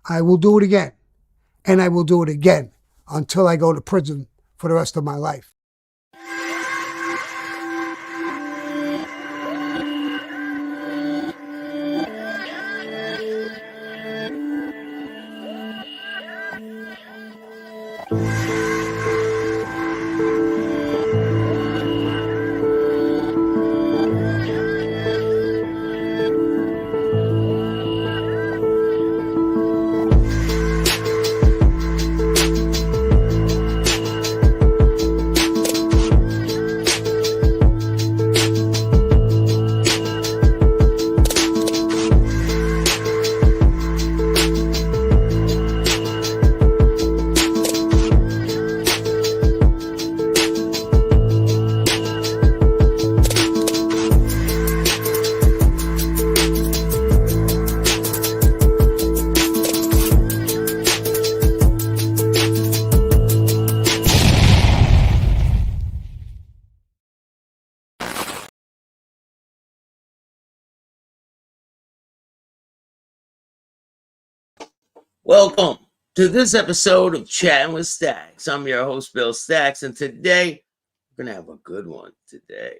I will do it again. And I will do it again until I go to prison for the rest of my life. Welcome to this episode of Chattin with Staxx. I'm your host, Bill Staxx, and today we're going to have a good one today.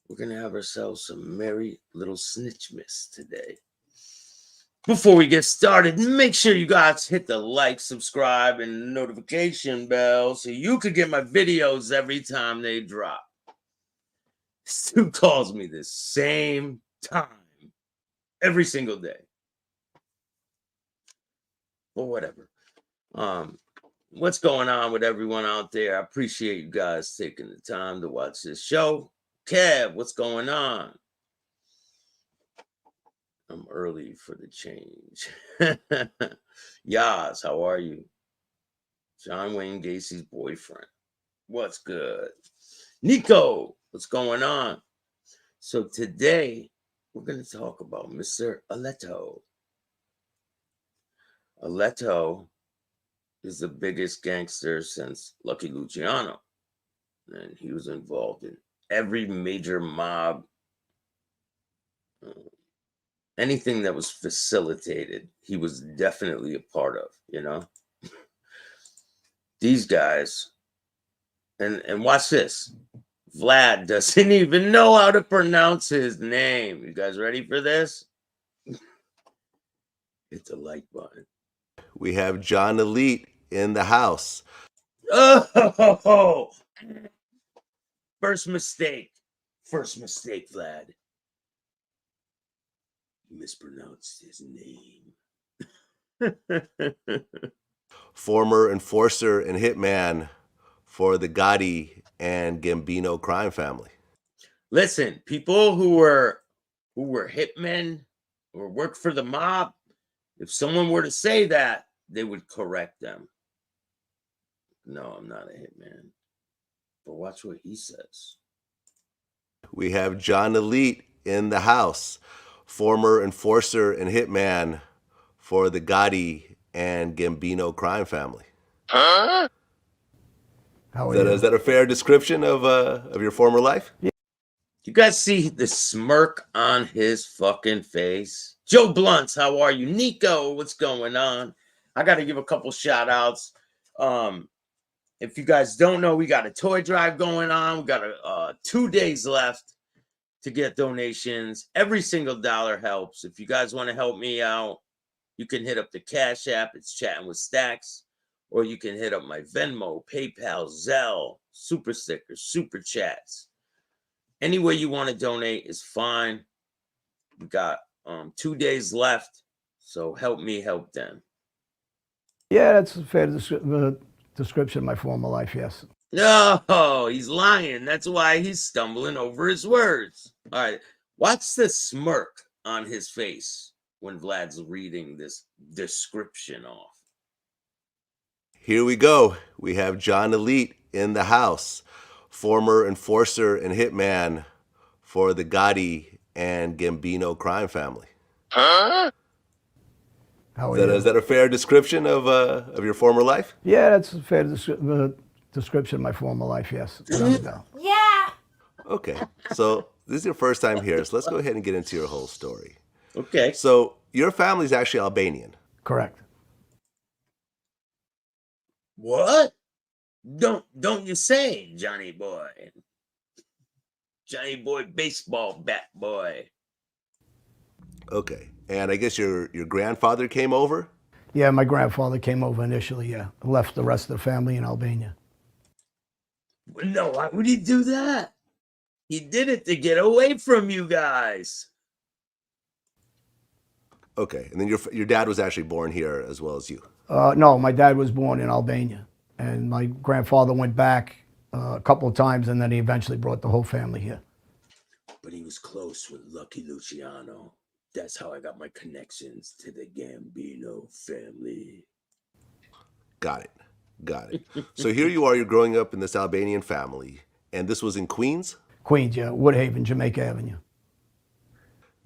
We're going to have ourselves some merry little Snitchmas today. Before we get started, make sure you guys hit the like, subscribe, and notification bell so you can get my videos every time they drop. Stu calls me the same time every single day. Or whatever. What's going on with everyone out there? I appreciate you guys taking the time to watch this show. Kev, what's going on? I'm early for the change. Yaz, how are you? John Wayne Gacy's boyfriend. What's good? Nico, what's going on? So today, we're going to talk about Mr. Aletto. Aletto is the biggest gangster since Lucky Luciano, and he was involved in every major mob, anything that was facilitated, he was definitely a part of, you know? These guys, and watch this, Vlad doesn't even know how to pronounce his name. You guys ready for this? Hit the like button. We have John Elite in the house. Oh, first mistake, Vlad. You mispronounced his name. Former enforcer and hitman for the Gotti and Gambino crime family. Listen, people who were hitmen or worked for the mob, if someone were to say that, they would correct them. No, I'm not a hitman. But watch what he says. We have John Elite in the house. Former enforcer and hitman for the Gotti and Gambino crime family. How are you? Is that a fair description of your former life? Yeah. You guys see the smirk on his fucking face? Joe Blunts, how are you? Nico, what's going on? I got to give a couple shout outs. If you guys don't know, we got a toy drive going on. We got 2 days left to get donations. Every single dollar helps. If you guys want to help me out, you can hit up the Cash App. It's Chattin with Staxx. Or you can hit up my Venmo, PayPal, Zelle, Super Stickers, Super Chats. Any way you want to donate is fine. We got 2 days left, so help me help them. Yeah, that's a fair description of my former life, yes. No, he's lying. That's why he's stumbling over his words. All right, watch the smirk on his face when Vlad's reading this description off. Here we go. We have John Elite in the house. Former enforcer and hitman for the Gotti and Gambino crime family. How are you? Is that a fair description of your former life? Yeah, that's a fair description of my former life, yes. Yeah. Okay, so this is your first time here, so let's go ahead and get into your whole story. Okay. So your family's actually Albanian. Correct. What? Don't you say, Johnny boy? Johnny boy, baseball bat boy. Okay. And I guess your grandfather came over? Yeah, my grandfather came over initially, yeah. Left the rest of the family in Albania. No, why would he do that? He did it to get away from you guys. Okay. And then your dad was actually born here as well as you. No, my dad was born in Albania, and my grandfather went back a couple of times, and then he eventually brought the whole family here. But he was close with Lucky Luciano. That's how I got my connections to the Gambino family. Got it. Got it. So here you are, you're growing up in this Albanian family, and this was in Queens? Queens, yeah, Woodhaven, Jamaica Avenue.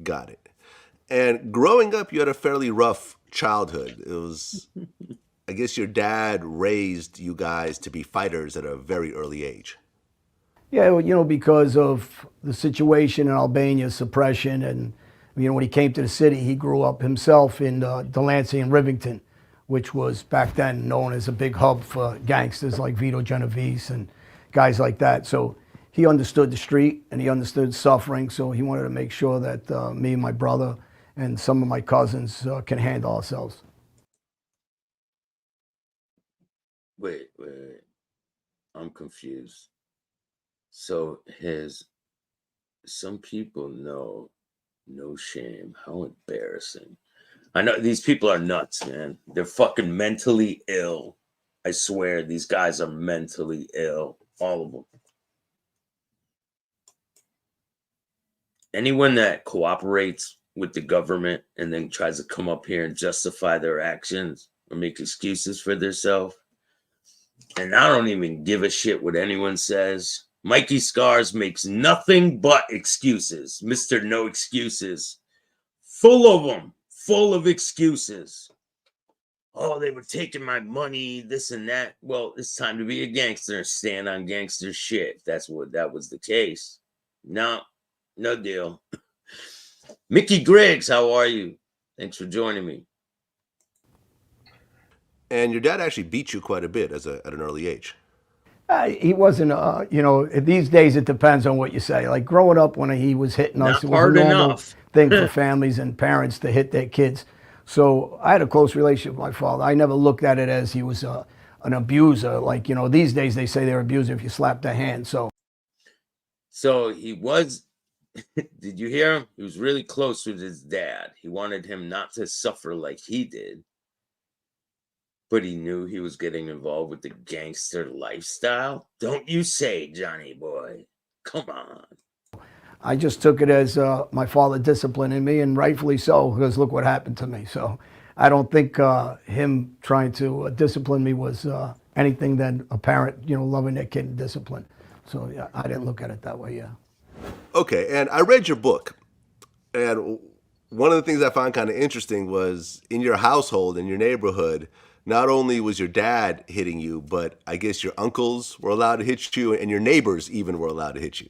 Got it. And growing up, you had a fairly rough childhood. It was, I guess your dad raised you guys to be fighters at a very early age. Yeah, well, you know, because of the situation in Albania, suppression, and, you know, when he came to the city, he grew up himself in Delancey and Rivington, which was back then known as a big hub for gangsters like Vito Genovese and guys like that. So he understood the street and he understood suffering, so he wanted to make sure that me and my brother and some of my cousins can handle ourselves. Wait. I'm confused. So some people know, no shame. How embarrassing. I know these people are nuts, man. They're fucking mentally ill. I swear, these guys are mentally ill. All of them. Anyone that cooperates with the government and then tries to come up here and justify their actions or make excuses for themselves. And I don't even give a shit what anyone says. Mikey Scars makes nothing but excuses. Mr. No Excuses. Full of them. Full of excuses. Oh, they were taking my money, this and that. Well, it's time to be a gangster and stand on gangster shit. If that was the case. No deal. Mickey Griggs, how are you? Thanks for joining me. And your dad actually beat you quite a bit at an early age. He wasn't, you know, these days it depends on what you say. Like growing up when he was hitting us, it was a normal thing for families and parents to hit their kids. So I had a close relationship with my father. I never looked at it as he was an abuser. Like, you know, these days they say they're abuser if you slap their hand. So he was, did you hear him? He was really close with his dad. He wanted him not to suffer like he did. But he knew he was getting involved with the gangster lifestyle. Don't you say, Johnny boy. Come on. I just took it as my father disciplining me, and rightfully so, because look what happened to me. So I don't think him trying to discipline me was anything than a parent, you know, loving their kid and discipline. So yeah, I didn't look at it that way, yeah. Okay, and I read your book, and one of the things I found kind of interesting was in your household, in your neighborhood, not only was your dad hitting you, but I guess your uncles were allowed to hit you, and your neighbors even were allowed to hit you.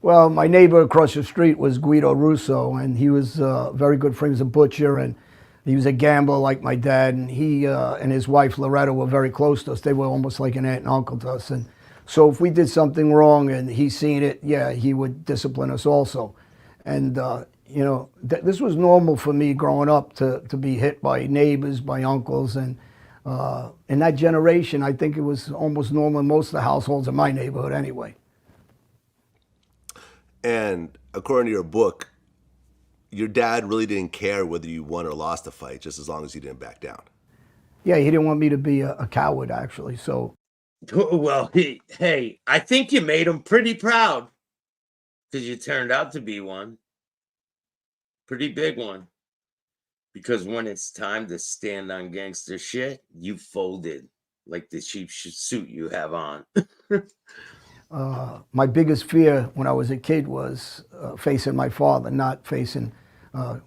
Well, my neighbor across the street was Guido Russo, and he was very good friend. He was a butcher, and he was a gambler like my dad, and he and his wife Loretta were very close to us. They were almost like an aunt and uncle to us. And so if we did something wrong and he seen it, yeah, he would discipline us also. And you know, this was normal for me growing up to be hit by neighbors, by uncles, and in that generation, I think it was almost normal in most of the households in my neighborhood anyway. And according to your book, your dad really didn't care whether you won or lost a fight, just as long as you didn't back down. Yeah, he didn't want me to be a coward, actually. So, well, hey, I think you made him pretty proud because you turned out to be one. Pretty big one. Because when it's time to stand on gangster shit, you folded like the cheap suit you have on. My biggest fear when I was a kid was facing my father, not facing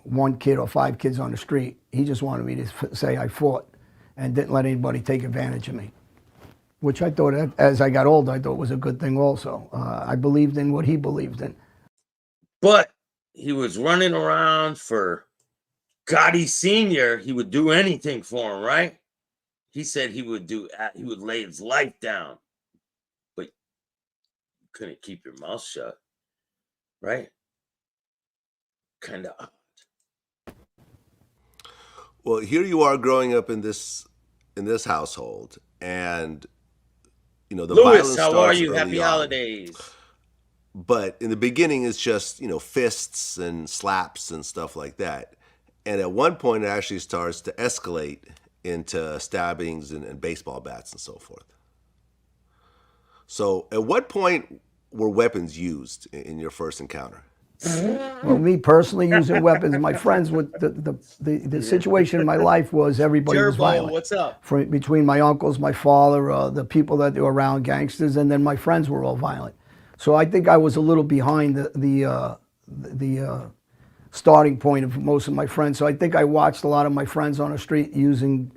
one kid or 5 kids on the street. He just wanted me to say I fought and didn't let anybody take advantage of me, which I thought, as I got older, I thought was a good thing also. I believed in what he believed in. But he was running around for Gotti Sr., he would do anything for him, right? He said he would lay his life down, but you couldn't keep your mouth shut, right? Kind of. Well, here you are growing up in this household, and you know the Lewis, violence how are starts you? early Happy on. holidays. But in the beginning, it's just, you know, fists and slaps and stuff like that. And at one point, it actually starts to escalate into stabbings and baseball bats and so forth. So at what point were weapons used in your first encounter? Well, me personally using weapons, my friends would the situation in my life was everybody was Gerbo, violent. what's up? Between my uncles, my father, the people that were around, gangsters, and then my friends were all violent. So I think I was a little behind the starting point of most of my friends. So I think I watched a lot of my friends on the street using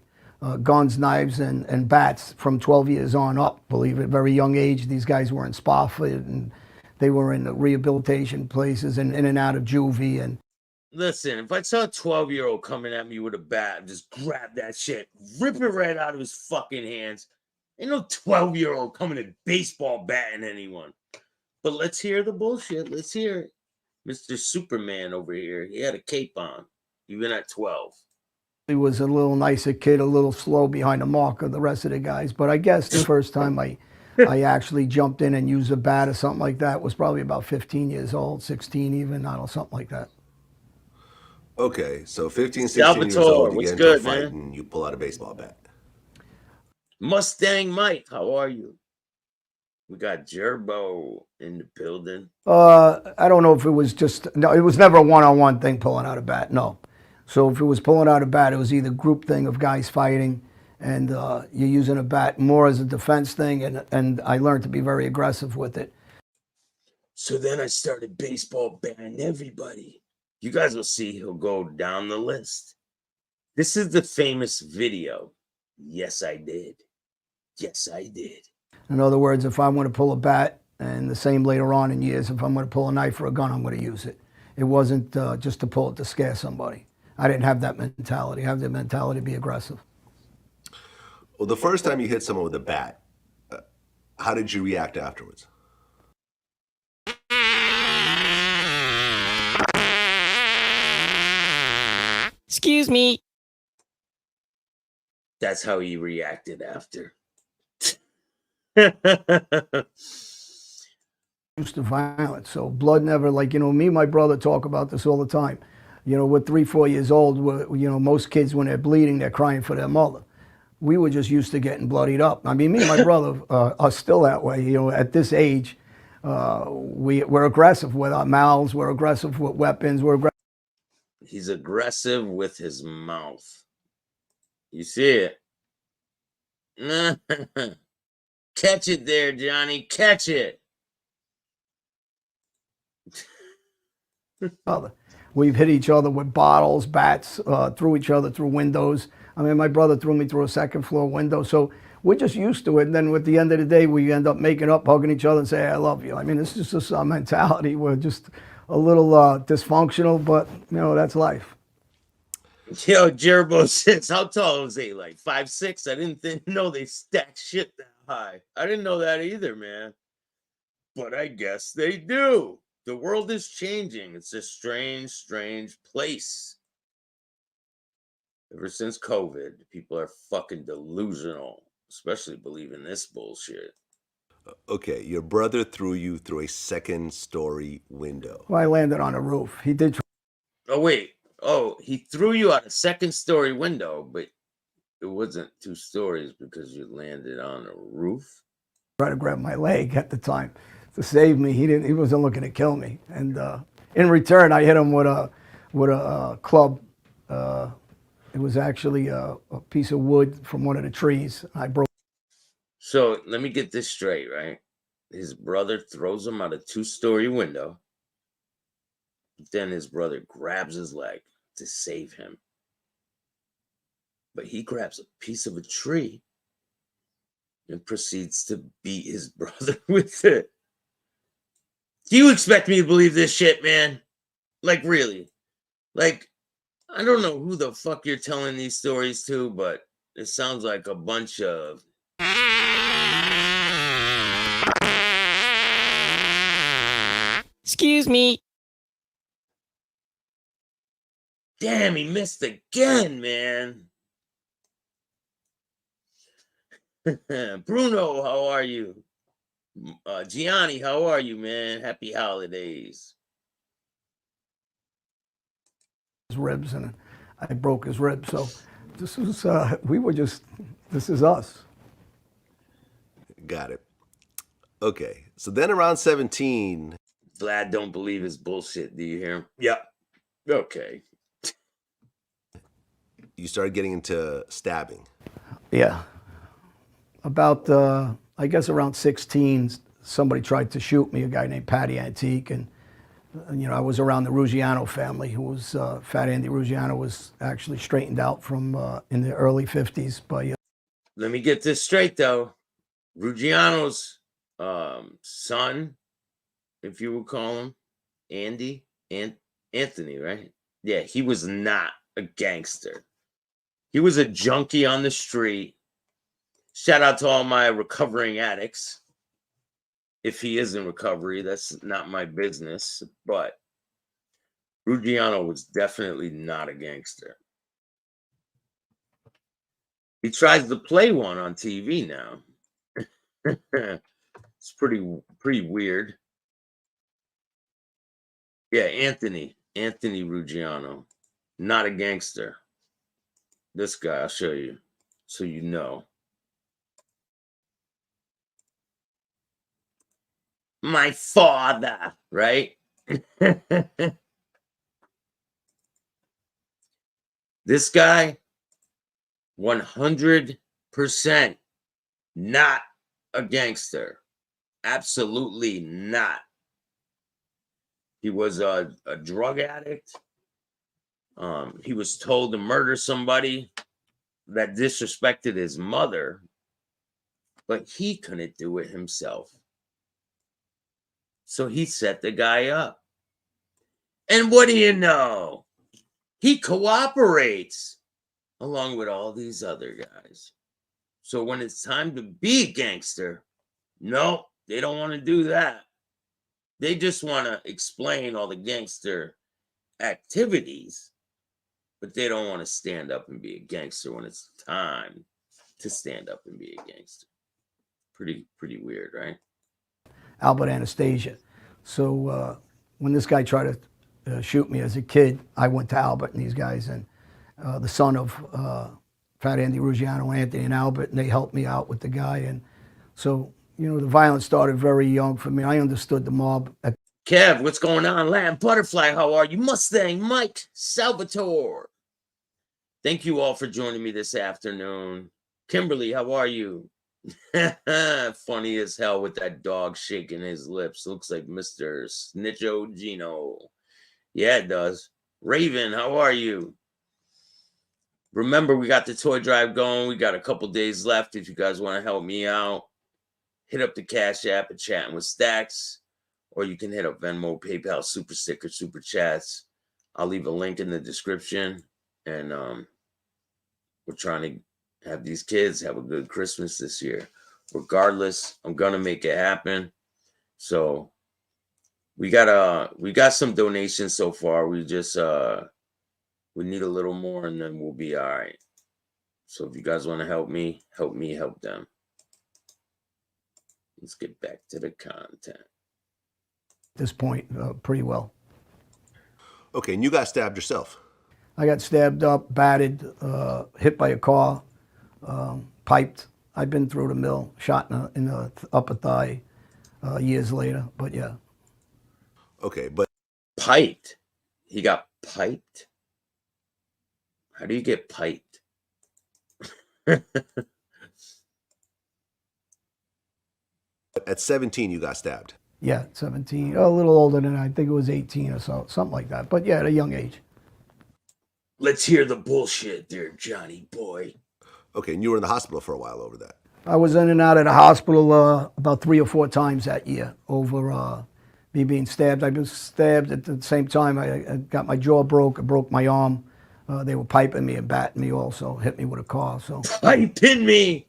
guns, knives, and bats from 12 years on up. Believe it, very young age. These guys were in Spofford, and they were in the rehabilitation places and in and out of juvie. And Listen, if I saw a 12-year-old coming at me with a bat, I'd just grab that shit, rip it right out of his fucking hands. Ain't no 12-year-old coming to baseball batting anyone. But let's hear the bullshit. Let's hear it. Mr. Superman over here, he had a cape on, even at 12. he was a little nicer kid, a little slow behind the mark of the rest of the guys. But I guess the first time I actually jumped in and used a bat or something like that was probably about 15 years old, 16 even, I don't know, something like that. Okay, so 15, 16 years Salvatore, old, you what's get into a good, fight man? and you pull out a baseball bat. Mustang Mike, how are you? We got Gerbo in the building. I don't know if it was just, no, it was never a one-on-one thing pulling out a bat, no. So if it was pulling out a bat, it was either group thing of guys fighting and you're using a bat more as a defense thing, and I learned to be very aggressive with it. So then I started baseball batting everybody. You guys will see he'll go down the list. This is the famous video. Yes, I did. Yes, I did. In other words, if I want to pull a bat, and the same later on in years, if I'm going to pull a knife or a gun, I'm going to use it. It wasn't just to pull it to scare somebody. I didn't have that mentality. I have the mentality to be aggressive. Well, the first time you hit someone with a bat, how did you react afterwards? Excuse me. That's how he reacted after. Used to violence, so blood never, like, you know, me and my brother talk about this all the time. You know, we're 3, 4 years old. You know, most kids, when they're bleeding, they're crying for their mother. We were just used to getting bloodied up. I mean, me and my brother are still that way. You know, at this age, we're aggressive with our mouths. We're aggressive with weapons. We're aggressive. He's aggressive with his mouth. You see it. Catch it there, Johnny. Catch it. We've hit each other with bottles, bats, threw each other through windows. I mean, my brother threw me through a second floor window. So we're just used to it. And then at the end of the day, we end up making up, hugging each other and say, I love you. I mean, this is just our mentality. We're just a little dysfunctional, but, you know, that's life. Yo, Jerbo says, how tall was he? Like 5'6"? I didn't know they stacked shit that high. I didn't know that either, man. But I guess they do. The world is changing. It's a strange, strange place. Ever since COVID, people are fucking delusional, especially believing this bullshit. Okay, your brother threw you through a second-story window. Well, I landed on a roof. He did Oh, wait. Oh, he threw you out a second-story window, but it wasn't 2 stories because you landed on a roof? try to grab my leg at the time to save me. He wasn't looking to kill me. And in return, I hit him with a club. It was actually a piece of wood from one of the trees. I broke. So let me get this straight, right? His brother throws him out a 2-story window. Then his brother grabs his leg to save him. But he grabs a piece of a tree and proceeds to beat his brother with it. Do you expect me to believe this shit, man? Like, really? Like, I don't know who the fuck you're telling these stories to, but it sounds like a bunch of Excuse me. damn, he missed again, man. Bruno, how are you? Gianni, how are you, man? Happy holidays. His ribs, and I broke his ribs. So this was, this is us. Got it. Okay. So then around 17, Vlad don't believe his bullshit. Do you hear him? Yep. Okay. you started getting into stabbing. Yeah. About, I guess around 16, somebody tried to shoot me, a guy named Patty Antique. And you know, I was around the Ruggiano family, who was, Fat Andy Ruggiano was actually straightened out from, in the early 50s by... Let me get this straight, though. Ruggiano's son, if you would call him, Anthony, right? Yeah, he was not a gangster. He was a junkie on the street. Shout out to all my recovering addicts. If he is in recovery, that's not my business. But Ruggiano was definitely not a gangster. He tries to play one on TV now. It's pretty weird. Yeah, Anthony Ruggiano, not a gangster. This guy, I'll show you, so you know. My father, right? This guy, 100% not a gangster. Absolutely not. He was a drug addict. He was told to murder somebody that disrespected his mother, but he couldn't do it himself. So he set the guy up. And what do you know? He cooperates along with all these other guys. So when it's time to be a gangster, no, they don't want to do that. They just want to explain all the gangster activities, but they don't want to stand up and be a gangster when it's time to stand up and be a gangster. Pretty weird, right? Albert Anastasia. So when this guy tried to shoot me as a kid, I went to Albert and these guys, and the son of Fat Andy Ruggiano, Anthony and Albert, and they helped me out with the guy. And so, you know, the violence started very young for me. I understood the mob. Kev, what's going on? Latin Butterfly, how are you? Mustang, Mike, Salvatore. Thank you all for joining me this afternoon. Kimberly, how are you? Funny as hell with that dog shaking his lips. Looks like Mr. Snitcho Gino. Yeah, it does. Raven, how are you? Remember, we got the toy drive going. We got a couple days left. If you guys want to help me out, hit up the Cash App at Chattin with Staxx, or you can hit up Venmo, PayPal, Super Sticker, Super Chats. I'll leave a link in the description. And we're trying to have these kids have a good Christmas this year. Regardless, I'm gonna make it happen. So we got some donations so far. We just we need a little more, and then we'll be all right. So if you guys want to help me, help them. Let's get back to the content. At this point, pretty well. Okay, and you got stabbed yourself. I got stabbed up, batted, hit by a car, piped. I've been through the mill, shot in the upper thigh years later, but yeah. Okay, but Piped? He got piped? How do you get piped? at 17 you got stabbed. Yeah, 17, a little older than I think it was 18 or so, something like that. But yeah, at a young age. Let's hear the bullshit there, Johnny boy. Okay, and you were in the hospital for a while over that. I was in and out of the hospital about 3 or 4 times that year over me being stabbed. I was stabbed at the same time. I got my jaw broke. I broke my arm. They were piping me and batting me also, hit me with a car. So Piping me.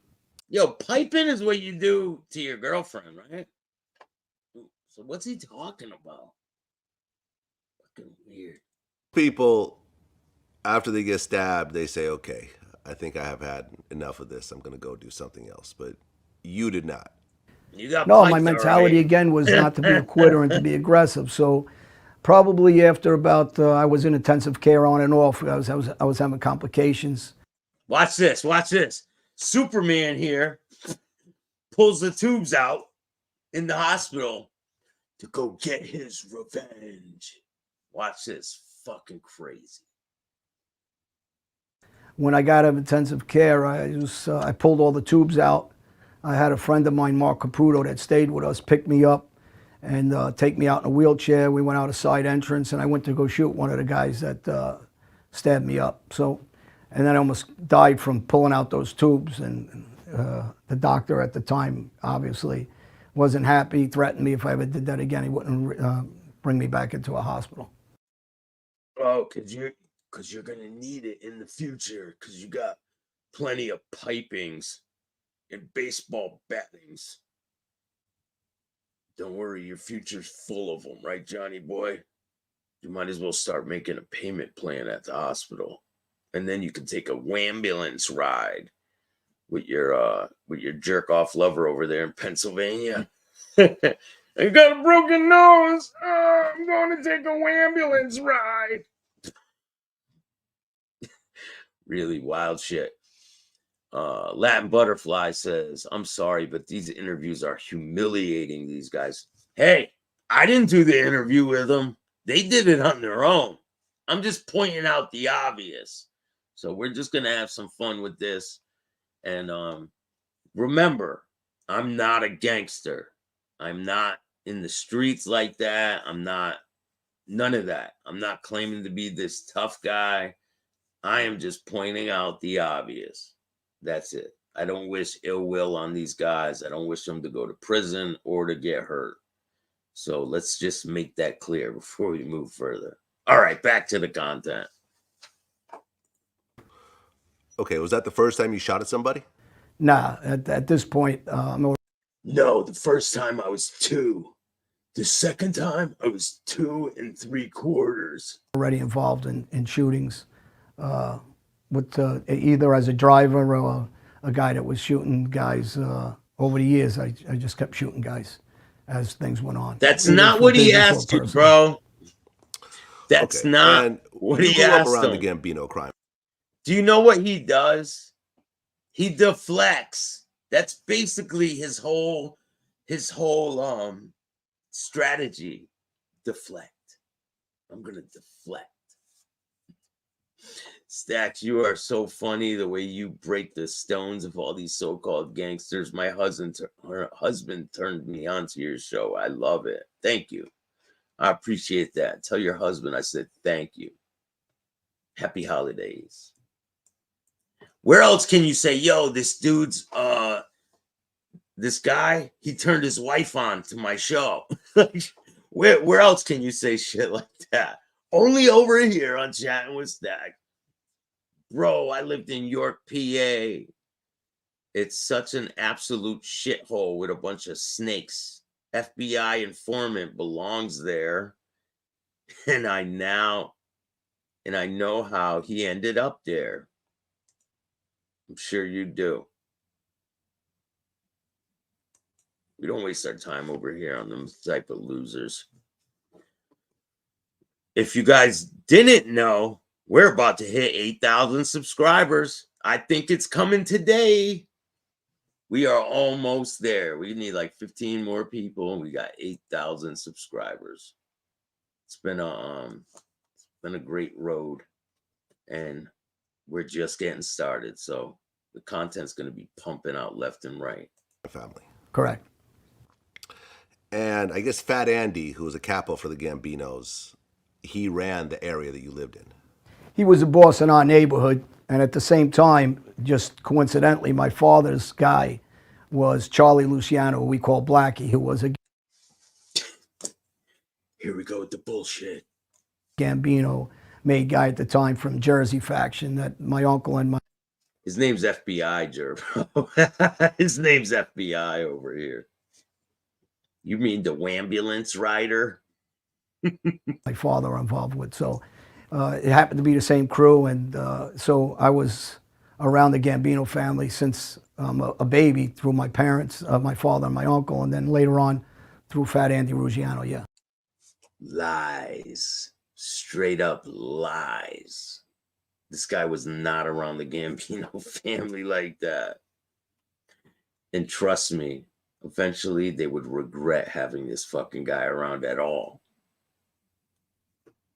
Yo, piping is what you do to your girlfriend, right? So what's he talking about? Fucking weird. People, after they get stabbed, they say, okay, I think I have had enough of this. I'm going to go do something else. But you did not. You got no, my piped, mentality alright. again was not to be a quitter and to be aggressive. So probably after about, I was in intensive care on and off. I was having complications. Watch this. Watch this. Superman here pulls the tubes out in the hospital to go get his revenge. Watch this. Fucking crazy. When I got out of intensive care, I pulled all the tubes out. I had a friend of mine, Mark Caputo, that stayed with us, pick me up and take me out in a wheelchair. We went out a side entrance, and I went to go shoot one of the guys that stabbed me up. So, and then I almost died from pulling out those tubes. And the doctor at the time, obviously, wasn't happy, threatened me if I ever did that again, he wouldn't bring me back into a hospital. Oh, because you're going to need it in the future, because you got plenty of pipings and baseball battings. Don't worry, your future's full of them, right, Johnny boy? You might as well start making a payment plan at the hospital, and then you can take a wambulance ride with your jerk off lover over there in Pennsylvania. I got a broken nose. I'm going to take a wambulance ride. Really wild shit. Latin Butterfly says, I'm sorry, but these interviews are humiliating these guys. Hey, I didn't do the interview with them. They did it on their own. I'm just pointing out the obvious. So we're just going to have some fun with this. And remember, I'm not a gangster. I'm not in the streets like that. I'm not, none of that. I'm not claiming to be this tough guy. I am just pointing out the obvious. That's it. I don't wish ill will on these guys. I don't wish them to go to prison or to get hurt. So let's just make that clear before we move further. All right, back to the content. Okay, was that the first time you shot at somebody? Nah, at this point, No, the first time I was 2. The second time I was 2 3/4. already involved in shootings, with either as a driver or a guy that was shooting guys. Over the years, I just kept shooting guys as things went on. That's either not for what he business or asked you, personal. bro. That's Okay, not and what you he grew up asked around him. the Gambino crime. Do you know what he does? He deflects. That's basically his whole strategy. Deflect. I'm gonna deflect. Staxx, you are so funny the way you break the stones of all these so-called gangsters. My her husband turned me on to your show. I love it. Thank you. I appreciate that. Tell your husband I said thank you. Happy holidays. Where else can you say, yo, this dude's this guy, he turned his wife on to my show? where else can you say shit like that? Only over here on Chattin with Staxx. Bro, I lived in York, PA. It's such an absolute shithole with a bunch of snakes. FBI informant belongs there. And I know how he ended up there. I'm sure you do. We don't waste our time over here on them type of losers. If you guys didn't know, we're about to hit 8,000 subscribers. I think it's coming today. We are almost there. We need like 15 more people, and we got 8,000 subscribers. It's been a great road, and we're just getting started. So the content's going to be pumping out left and right. Family. Correct. And I guess Fat Andy, who was a capo for the Gambinos, he ran the area that you lived in. He was a boss in our neighborhood, and at the same time, just coincidentally, my father's guy was Charlie Luciano, who we call Blackie, who was a Here we go with the bullshit. Gambino made guy at the time from Jersey faction that my uncle and my His name's FBI, Jervo. His name's FBI over here. You mean the Wambulance rider? father are involved with. So it happened to be the same crew, and so I was around the Gambino family since a baby through my parents, my father and my uncle, and then later on through Fat Andy Ruggiano, yeah. Lies. Straight up lies. This guy was not around the Gambino family like that. And trust me, eventually they would regret having this fucking guy around at all.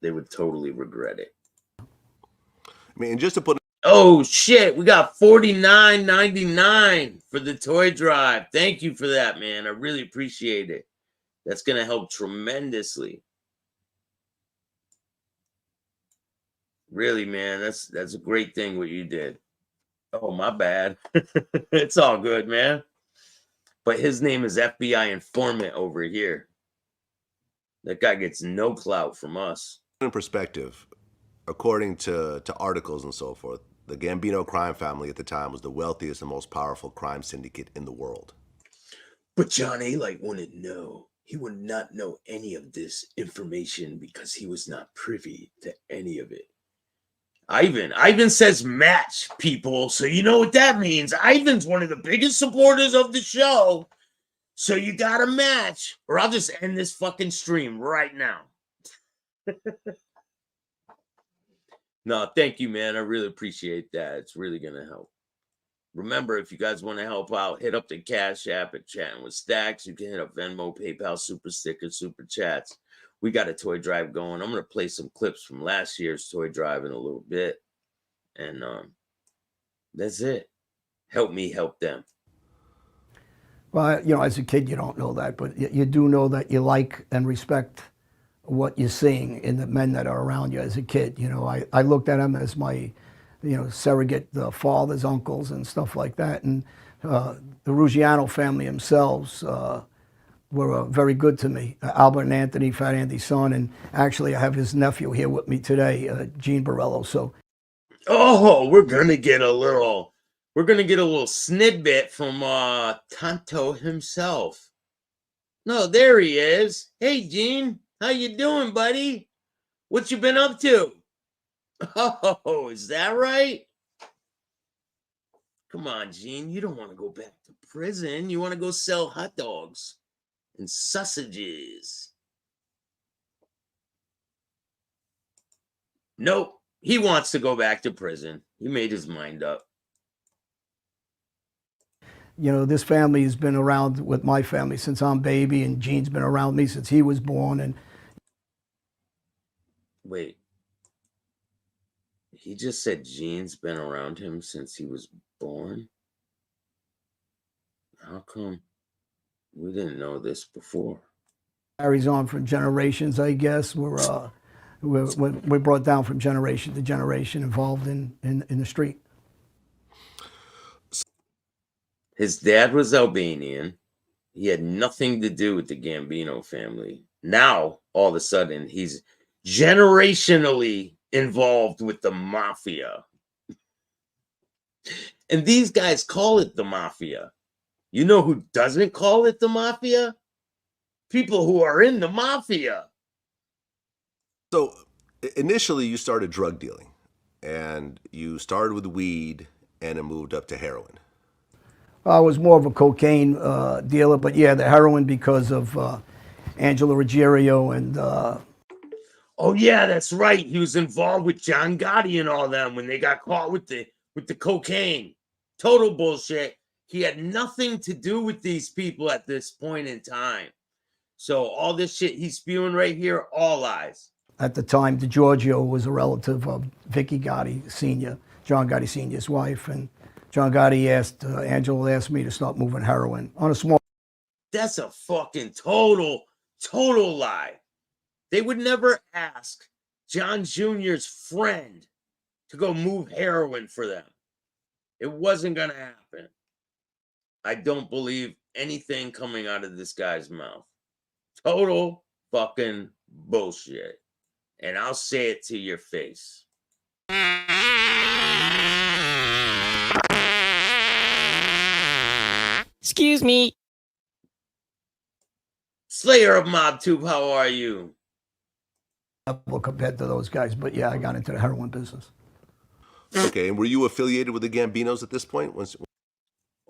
They would totally regret it. I mean, just to put Oh shit, we got $49.99 for the toy drive. Thank you for that, man. I really appreciate it. That's gonna help tremendously. Really, man, that's a great thing what you did. Oh, my bad. It's all good, man. But his name is FBI informant over here. That guy gets no clout from us. in perspective, according to articles and so forth, the Gambino crime family at the time was the wealthiest and most powerful crime syndicate in the world. But John A. wouldn't know. He would not know any of this information because he was not privy to any of it. Ivan says match, people. So you know what that means. Ivan's one of the biggest supporters of the show. So you got to match, or I'll just end this fucking stream right now. No, thank you, man. I really appreciate that. It's really going to help. Remember, if you guys want to help out, hit up the Cash App at Chattin with Staxx. You can hit up Venmo, PayPal, Super Stickers, Super Chats. We got a toy drive going. I'm going to play some clips from last year's toy drive in a little bit. And that's it. Help me help them. Well, you know, as a kid, you don't know that, but you do know that you like and respect what you're seeing in the men that are around you as a kid. You know, I looked at them as my, you know, surrogate fathers, uncles, and stuff like that. And the Ruggiano family themselves were very good to me. Albert and Anthony, Fat Andy's son, and actually I have his nephew here with me today, Gene Borello. So, oh, we're gonna get a little snippet from Tonto himself. No, there he is. Hey, Gene, how you doing, buddy? What you been up to? Oh, is that right? Come on, Gene. You don't want to go back to prison. You want to go sell hot dogs and sausages. Nope. He wants to go back to prison. He made his mind up. you know, this family has been around with my family since I'm baby, and Gene's been around me since he was born. And Wait. He just said Gene's been around him since he was born? How come we didn't know this before? carries on from generations, I guess. We're brought down from generation to generation, involved in the street. His dad was Albanian. He had nothing to do with the Gambino family. Now, all of a sudden, he's generationally involved with the mafia. And these guys call it the mafia. You know who doesn't call it the mafia? People who are in the mafia. So initially you started drug dealing, and you started with weed and it moved up to heroin. I was more of a cocaine dealer, but yeah, the heroin because of Angelo Ruggiero and Oh yeah, that's right. He was involved with John Gotti and all them when they got caught with the cocaine. Total bullshit. He had nothing to do with these people at this point in time. So all this shit he's spewing right here, all lies. at the time, DiGiorgio was a relative of Vicky Gotti Sr., John Gotti Sr.'s wife, and John Gotti asked, Angelo asked me to start moving heroin on a small. That's a fucking total lie. They would never ask John Jr.'s friend to go move heroin for them. It wasn't going to happen. I don't believe anything coming out of this guy's mouth. Total fucking bullshit. and I'll say it to your face. Excuse me. Slayer of Mob Tube, how are you? Level compared to those guys, but yeah, I got into the heroin business. Okay, and were you affiliated with the Gambinos at this point?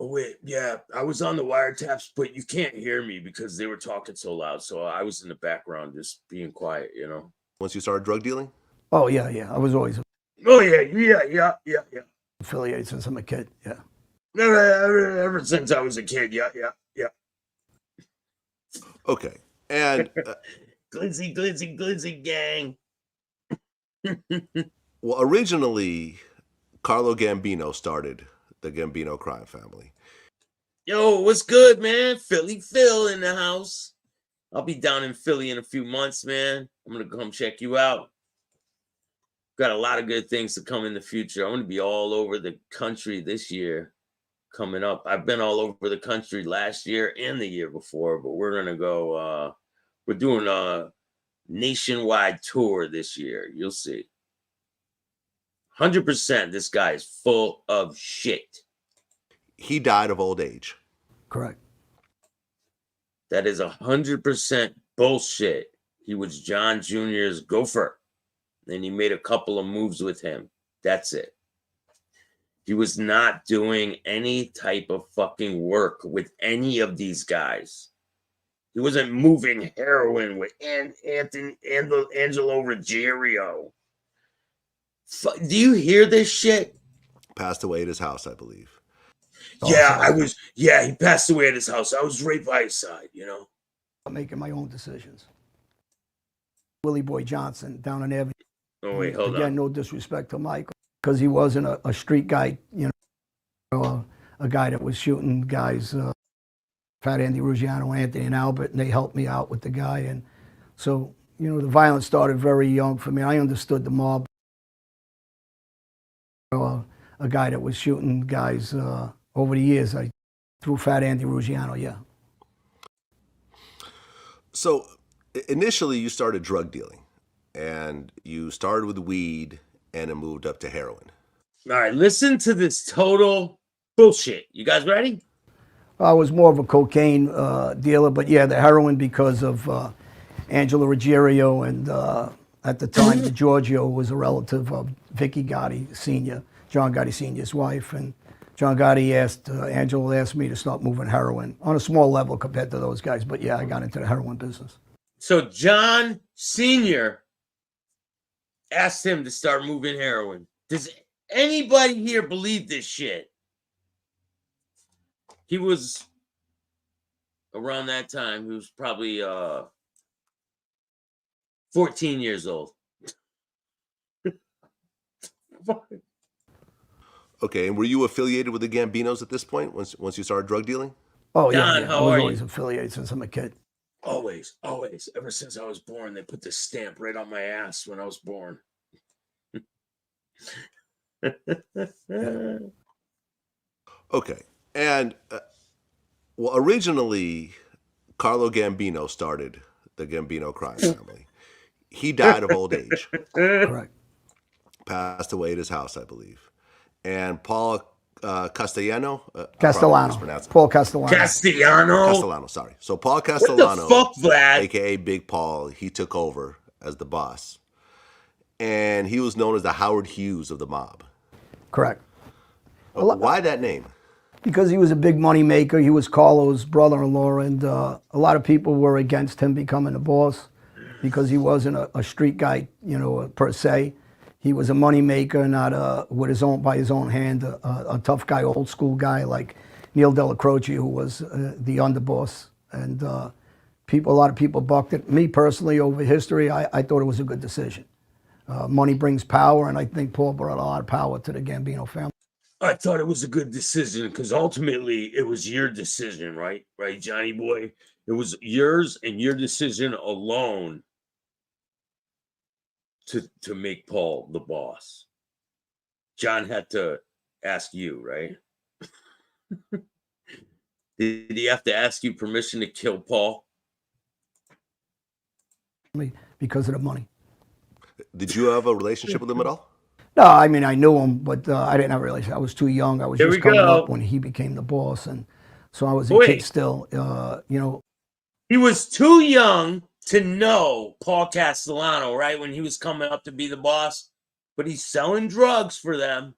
Oh, wait, yeah, I was on the wiretaps, but you can't hear me because they were talking so loud. So I was in the background just being quiet, you know? Once you started drug dealing? Oh yeah, I was always Oh, yeah. affiliated since I'm a kid. Yeah. Ever since I was a kid, yeah. Okay, and Glizzy gang. well, originally, Carlo Gambino started the Gambino crime family. Yo, what's good, man? Philly Phil in the house. I'll be down in Philly in a few months, man. I'm going to come check you out. Got a lot of good things to come in the future. I'm going to be all over the country this year coming up. I've been all over the country last year and the year before, but we're going to go, we're doing a nationwide tour this year. You'll see. 100% this guy is full of shit. He died of old age. Correct. That is 100% bullshit. He was John Jr.'s gopher. And he made a couple of moves with him. That's it. He was not doing any type of fucking work with any of these guys. He wasn't moving heroin with Angelo Ruggiero. Do you hear this shit? Passed away at his house, I believe. Yeah, he passed away at his house. I was right by his side, you know? I'm making my own decisions. Willie Boy Johnson down in Avenue. Oh, wait, hold Again, on. no disrespect to Michael, because he wasn't a street guy, you know, a guy that was shooting guys, Fat Andy Ruggiero, Anthony, and Albert, and they helped me out with the guy. And so, you know, the violence started very young for me. I understood the mob. A guy that was shooting guys over the years, through Fat Andy Ruggiero, yeah. So initially, you started drug dealing, and you started with weed, and it moved up to heroin. All right, listen to this total bullshit. You guys ready? I was more of a cocaine dealer, but yeah, the heroin because of Angelo Ruggiero, and at the time, DiGiorgio was a relative of Vicky Gotti Sr., John Gotti Sr.'s wife, and John Gotti Angelo asked me to start moving heroin on a small level compared to those guys, but yeah, I got into the heroin business. So John Sr. asked him to start moving heroin. Does anybody here believe this shit? He was around that time. He was probably 14 years old. Okay, and were you affiliated with the Gambinos at this point, once you started drug dealing? Oh, Don, yeah. how I was are always you? affiliated since I'm a kid. Always. Ever since I was born, they put this stamp right on my ass when I was born. Okay, and well, originally, Carlo Gambino started the Gambino crime family. He died of old age. Correct. Passed away at his house, I believe. And Paul Castellano? Castellano. Paul Castellano. Castellano, sorry. So Paul Castellano, what the fuck, Vlad? a.k.a. Big Paul, he took over as the boss. And he was known as the Howard Hughes of the mob. Correct. Why that name? Because he was a big money maker. He was Carlo's brother-in-law, and a lot of people were against him becoming the boss because he wasn't a street guy, you know, per se. He was a money maker, not by his own hand, a tough guy, old school guy like Neil Della Croce, who was the underboss. And a lot of people bucked it. Me personally, over history, I thought it was a good decision. Money brings power, and I think Paul brought a lot of power to the Gambino family. I thought it was a good decision because ultimately it was your decision, right? Right, Johnny boy? It was yours and your decision alone to make Paul the boss. John had to ask you, right? Did he have to ask you permission to kill Paul? Because of the money. Did you have a relationship with him at all? No, I mean, I knew him, but I didn't have a relationship. I was too young. I was Here just we coming go. up when he became the boss. And so I was a Wait. kid still, you know. He was too young to know Paul Castellano, right? When he was coming up to be the boss, but he's selling drugs for them.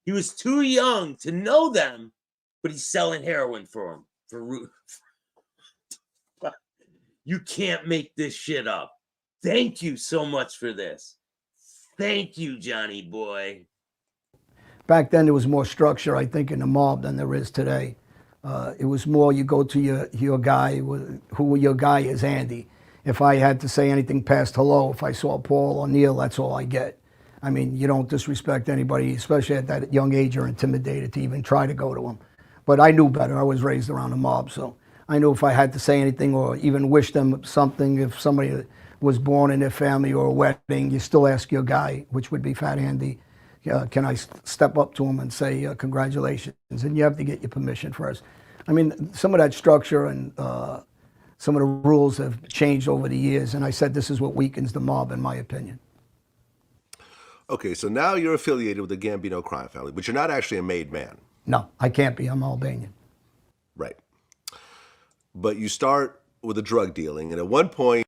He was too young to know them, but he's selling heroin for them. You can't make this shit up. Thank you so much for this. Thank you, Johnny boy. Back then, there was more structure, I think, in the mob than there is today. It was more you go to your guy, who your guy is, Andy. If I had to say anything past hello, if I saw Paul or Neil, that's all I get. I mean, you don't disrespect anybody, especially at that young age. You're intimidated to even try to go to them. But I knew better. I was raised around the mob, so I knew if I had to say anything or even wish them something, if somebody was born in their family or a wedding, you still ask your guy, which would be Fat Andy, can I step up to him and say congratulations? And you have to get your permission first. I mean, some of that structure and some of the rules have changed over the years, and I said this is what weakens the mob, in my opinion. Okay, so now you're affiliated with the Gambino crime family, but you're not actually a made man. No, I can't be. I'm Albanian. Right. But you start with a drug dealing, and at one point,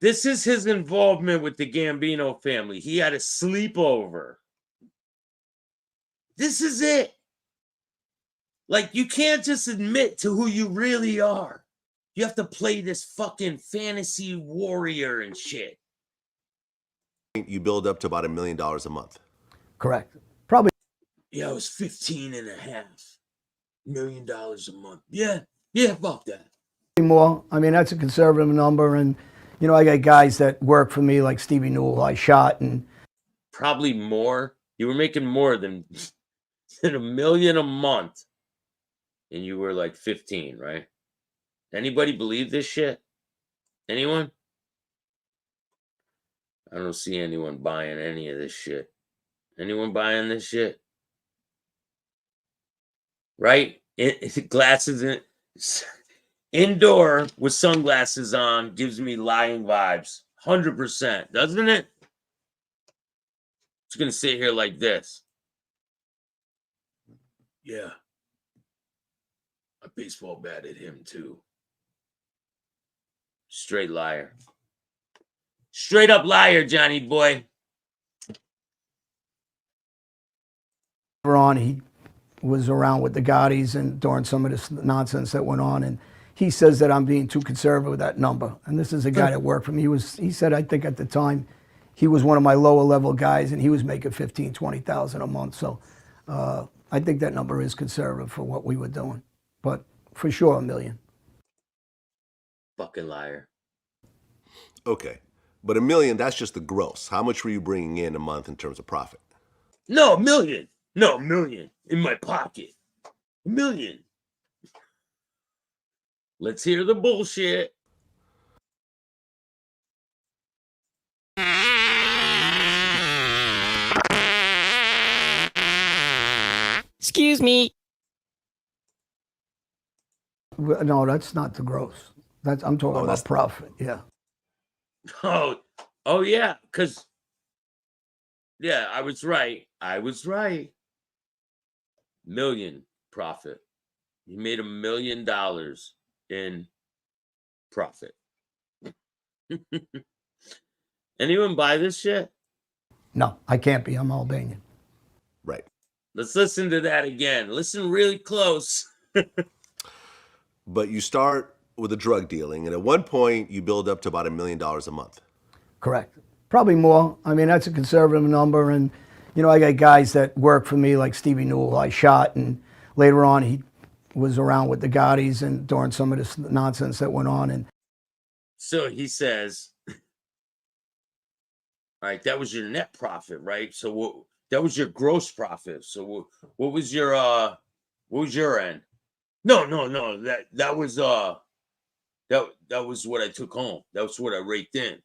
This is his involvement with the Gambino family. He had a sleepover. This is it. Like, you can't just admit to who you really are. You have to play this fucking fantasy warrior and shit. you build up to about $1 million a month. Correct. Probably Yeah, it was $15.5 million a month. Yeah, fuck that. more. I mean, that's a conservative number, and you know, I got guys that work for me like Stevie Newell, I shot, and Probably more. You were making more than $1 million a month, and you were like 15, right? Anybody believe this shit? Anyone? I don't see anyone buying any of this shit. Anyone buying this shit? Right? Glasses in, indoor with sunglasses on gives me lying vibes. 100%, doesn't it? Just gonna sit here like this. Yeah. I baseball batted him too. Straight liar. Straight up liar, Johnny boy. on, he was around with the Gaudis and during some of this nonsense that went on, and he says that I'm being too conservative with that number. And this is a guy that worked for me. He said, I think at the time, he was one of my lower level guys, and he was making 15, 20,000 a month. So I think that number is conservative for what we were doing, but for sure $1 million. Fucking liar. Okay. But $1 million, that's just the gross. How much were you bringing in a month in terms of profit? No, $1 million. No, $1 million in my pocket. $1 million. Let's hear the bullshit. Excuse me. No, that's not the gross. I'm talking about that's profit. Yeah. Oh yeah, because yeah, I was right. $1 million profit. He made $1 million in profit. Anyone buy this shit? No, I can't be. I'm Albanian. Right. Let's listen to that again. Listen really close. But you start with a drug dealing, and at one point, you build up to about $1 million a month. Correct. Probably more. I mean, that's a conservative number. And, you know, I got guys that work for me like Stevie Newell, I shot, and later on he was around with the Gaudis and during some of this nonsense that went on. And So he says, all right, that was your net profit, right? So that was your gross profit. So what was your end? No. That was that was what I took home. That was what I raked in.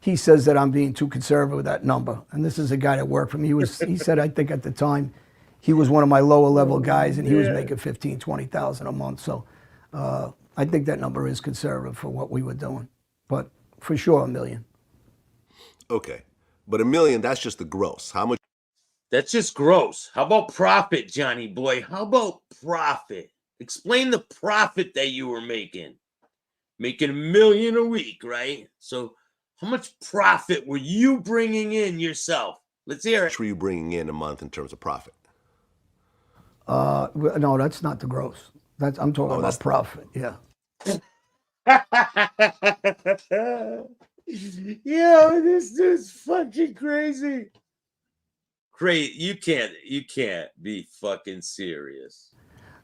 he says that I'm being too conservative with that number. And this is a guy that worked for me. He said, I think at the time, he was one of my lower level guys, and he was making 15, 20,000 a month. So I think that number is conservative for what we were doing, but for sure $1 million. Okay. But $1 million, that's just the gross. How much? That's just gross. How about profit, Johnny boy? How about profit? Explain the profit that you were making. Making $1 million a week, right? So how much profit were you bringing in yourself? Let's hear it. Were you bringing in a month in terms of profit? No, that's not the gross. I'm talking about profit. Yeah. Yo, this dude's fucking crazy. You can't be fucking serious.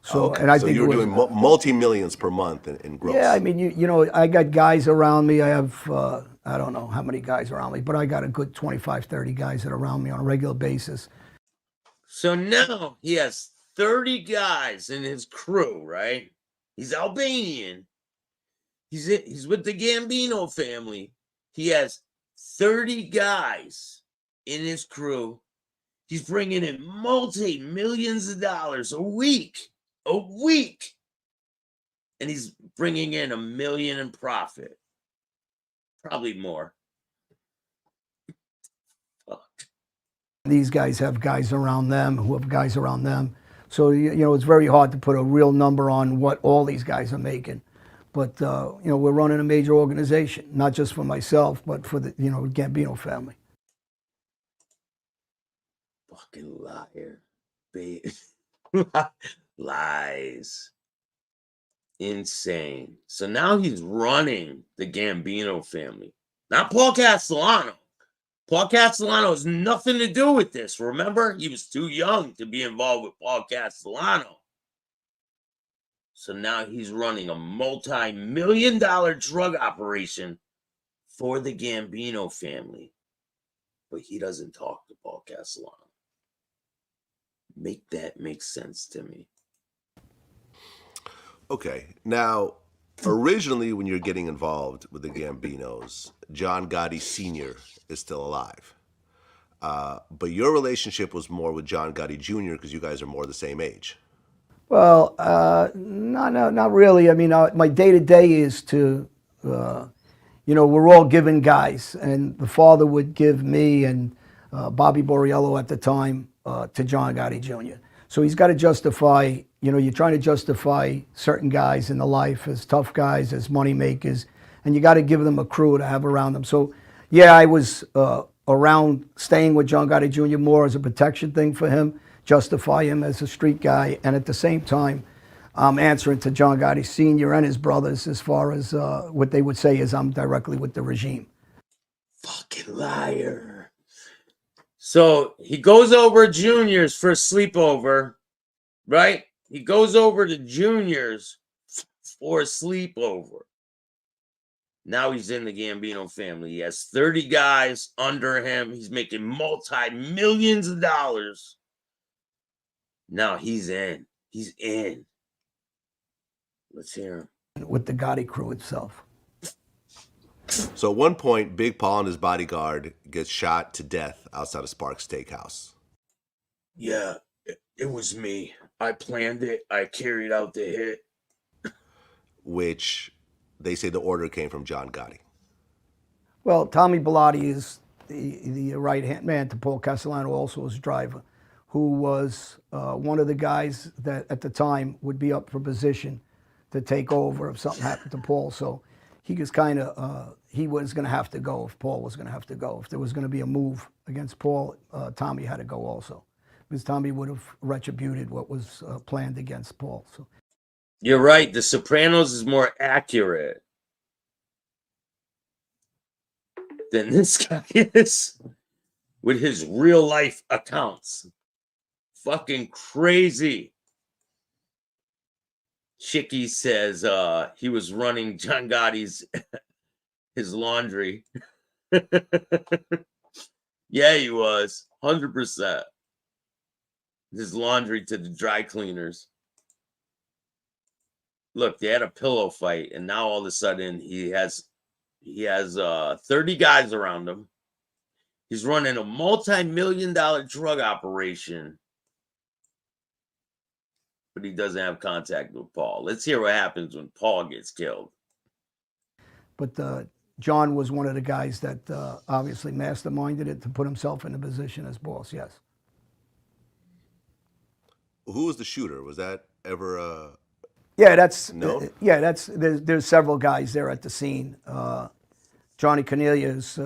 So, Okay. and I So think you it were was, doing multi-millions per month in gross. yeah, I mean, you know, I got guys around me. I have, I don't know how many guys around me, but I got a good 25, 30 guys that are around me on a regular basis. So now he has 30 guys in his crew, right? He's Albanian. He's with the Gambino family. He has 30 guys in his crew. He's bringing in multi-millions of dollars a week. And he's bringing in $1 million in profit. Probably more. Fuck. These guys have guys around them who have guys around them. So, you know, it's very hard to put a real number on what all these guys are making. But, you know, we're running a major organization, not just for myself, but for the, you know, Gambino family. Fucking liar. Lies. Insane. So now he's running the Gambino family, not Paul Castellano. Paul Castellano has nothing to do with this. Remember, he was too young to be involved with Paul Castellano. So now he's running a multi-million-dollar drug operation for the Gambino family. But he doesn't talk to Paul Castellano. Make that make sense to me. Okay. Now, originally, when you're getting involved with the Gambinos, John Gotti Sr. is still alive. But your relationship was more with John Gotti Jr. because you guys are more the same age. Well, not really. I mean, my day-to-day is to, you know, we're all given guys, and the father would give me and Bobby Borriello at the time to John Gotti Jr. So he's got to justify, you know, you're trying to justify certain guys in the life as tough guys, as money makers, and you got to give them a crew to have around them. So, yeah, I was around staying with John Gotti Jr. more as a protection thing for him, justify him as a street guy, and at the same time, I'm answering to John Gotti Sr. and his brothers as far as what they would say is I'm directly with the regime. Fucking liar. So he goes over Junior's for a sleepover, right? He goes over to Junior's for a sleepover. Now he's in the Gambino family. He has 30 guys under him. He's making multi-millions of dollars. Now he's in. He's in. Let's hear him. With the Gotti crew itself. So at one point, Big Paul and his bodyguard gets shot to death outside of Sparks Steakhouse. Yeah, it was me. I planned it. I carried out the hit. Which they say the order came from John Gotti. Well, Tommy Bellotti is the right-hand man to Paul Castellano, also his driver, who was one of the guys that at the time would be up for position to take over if something happened to Paul. So he was kind of, he was going to have to go if Paul was going to have to go. If there was going to be a move against Paul, Tommy had to go also. Because Tommy would have retributed what was planned against Paul. So. You're right. The Sopranos is more accurate than this guy is with his real life accounts. Fucking crazy. Chicky says he was running John Gotti's his laundry. Yeah, he was 100%. His laundry to the dry cleaners. Look, they had a pillow fight, and now all of a sudden he has 30 guys around him. He's running a multi-million-dollar drug operation, but he doesn't have contact with Paul. Let's hear what happens when Paul gets killed. But John was one of the guys that obviously masterminded it to put himself in a position as boss, yes. Who was the shooter? Was that ever Yeah, that's known? there's several guys there at the scene. Johnny Cornelia's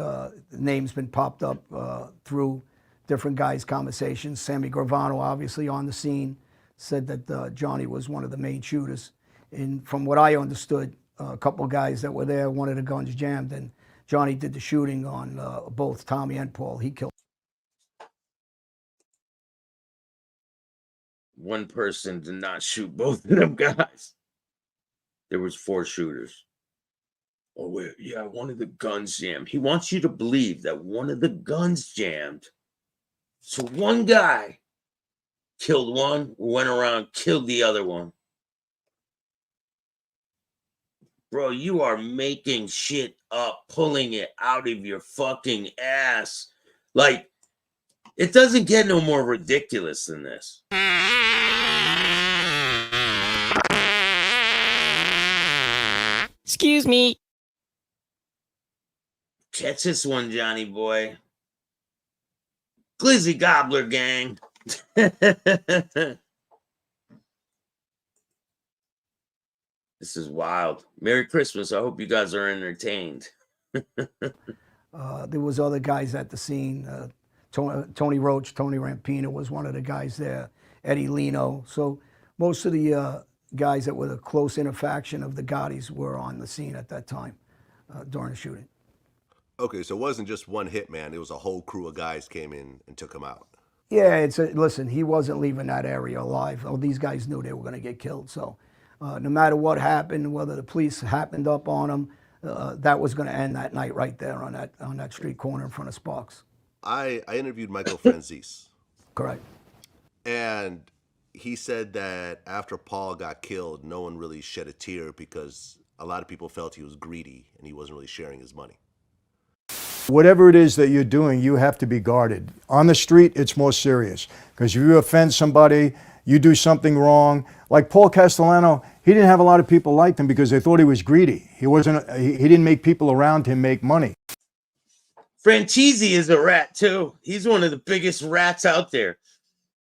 name's been popped up through different guys' conversations. Sammy Gravano, obviously on the scene, said that Johnny was one of the main shooters. And from what I understood, a couple of guys that were there, one of the guns jammed, and Johnny did the shooting on both Tommy and Paul. He killed. One person did not shoot both of them guys. There was 4 shooters. Oh, wait, yeah, one of the guns jammed. He wants you to believe that one of the guns jammed. So one guy killed one, went around, killed the other one. Bro, you are making shit up, pulling it out of your fucking ass. Like, it doesn't get no more ridiculous than this. Excuse me. Catch this one, Johnny boy. Glizzy Gobbler gang. This is wild. Merry Christmas. I hope you guys are entertained. There was other guys at the scene. Tony Roach, Tony Rampino was one of the guys there. Eddie Lino. So most of the guys that were the close interfaction of the Gottis were on the scene at that time during the shooting. Okay, so it wasn't just one hitman. It was a whole crew of guys came in and took him out. Yeah, listen, he wasn't leaving that area alive. Oh, these guys knew they were going to get killed. So no matter what happened, whether the police happened up on him, that was going to end that night right there on that street corner in front of Sparks. I interviewed Michael Franzese. Correct. And he said that after Paul got killed, no one really shed a tear because a lot of people felt he was greedy and he wasn't really sharing his money. Whatever it is that you're doing, you have to be guarded. On the street, it's more serious because if you offend somebody, you do something wrong. Like Paul Castellano, he didn't have a lot of people like him because they thought he was greedy. He didn't make people around him make money. Franchisi is a rat too. He's one of the biggest rats out there.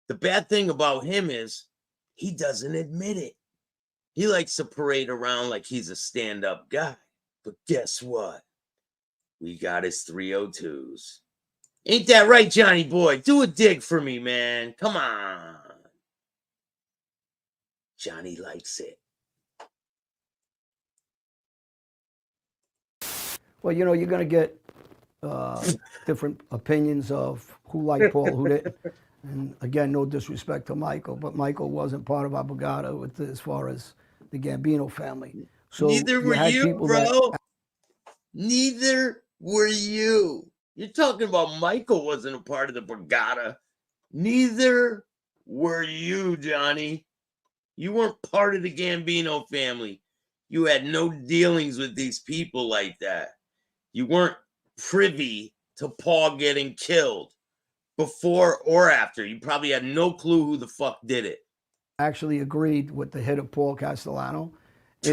The bad thing about him is he doesn't admit it. He likes to parade around like he's a stand-up guy. But guess what? We got his 302s. Ain't that right, Johnny boy? Do a dig for me, man. Come on. Johnny likes it. Well, you know, you're going to get different opinions of who liked Paul, who didn't. And again, no disrespect to Michael, but Michael wasn't part of our Brigada as far as the Gambino family. So neither were you, bro. Neither were you. You're talking about Michael wasn't a part of the Brigada. Neither were you, Johnny. You weren't part of the Gambino family. You had no dealings with these people like that. You weren't privy to Paul getting killed before or after. You probably had no clue who the fuck did it. Actually agreed with the hit of Paul Castellano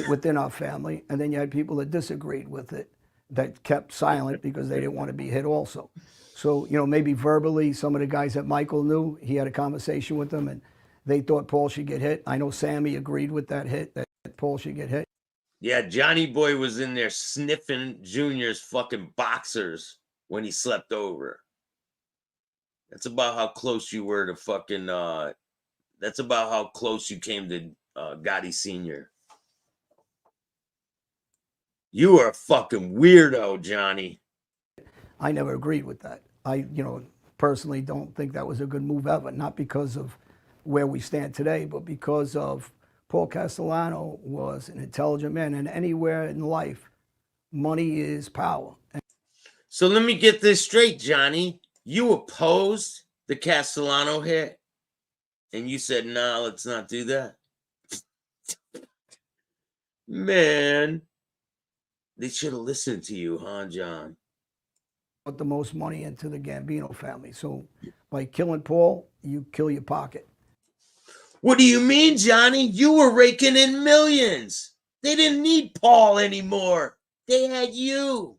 within our family, and then you had people that disagreed with it, that kept silent because they didn't want to be hit also. So, you know, maybe verbally, some of the guys that Michael knew, he had a conversation with them and they thought Paul should get hit. I know Sammy agreed with that hit, that Paul should get hit. Yeah, Johnny Boy was in there sniffing Junior's fucking boxers when he slept over. That's about how close you were to fucking, that's about how close you came to Gotti Sr. You are a fucking weirdo, Johnny. I never agreed with that. I, personally don't think that was a good move ever, not because of where we stand today, but because of Paul Castellano was an intelligent man, and anywhere in life, money is power. So let me get this straight, Johnny. You opposed the Castellano hit, and you said, nah, let's not do that. Man, they should have listened to you, huh, John? Put the most money into the Gambino family. So by killing Paul, you kill your pocket. What do you mean, Johnny? You were raking in millions. They didn't need Paul anymore. They had you.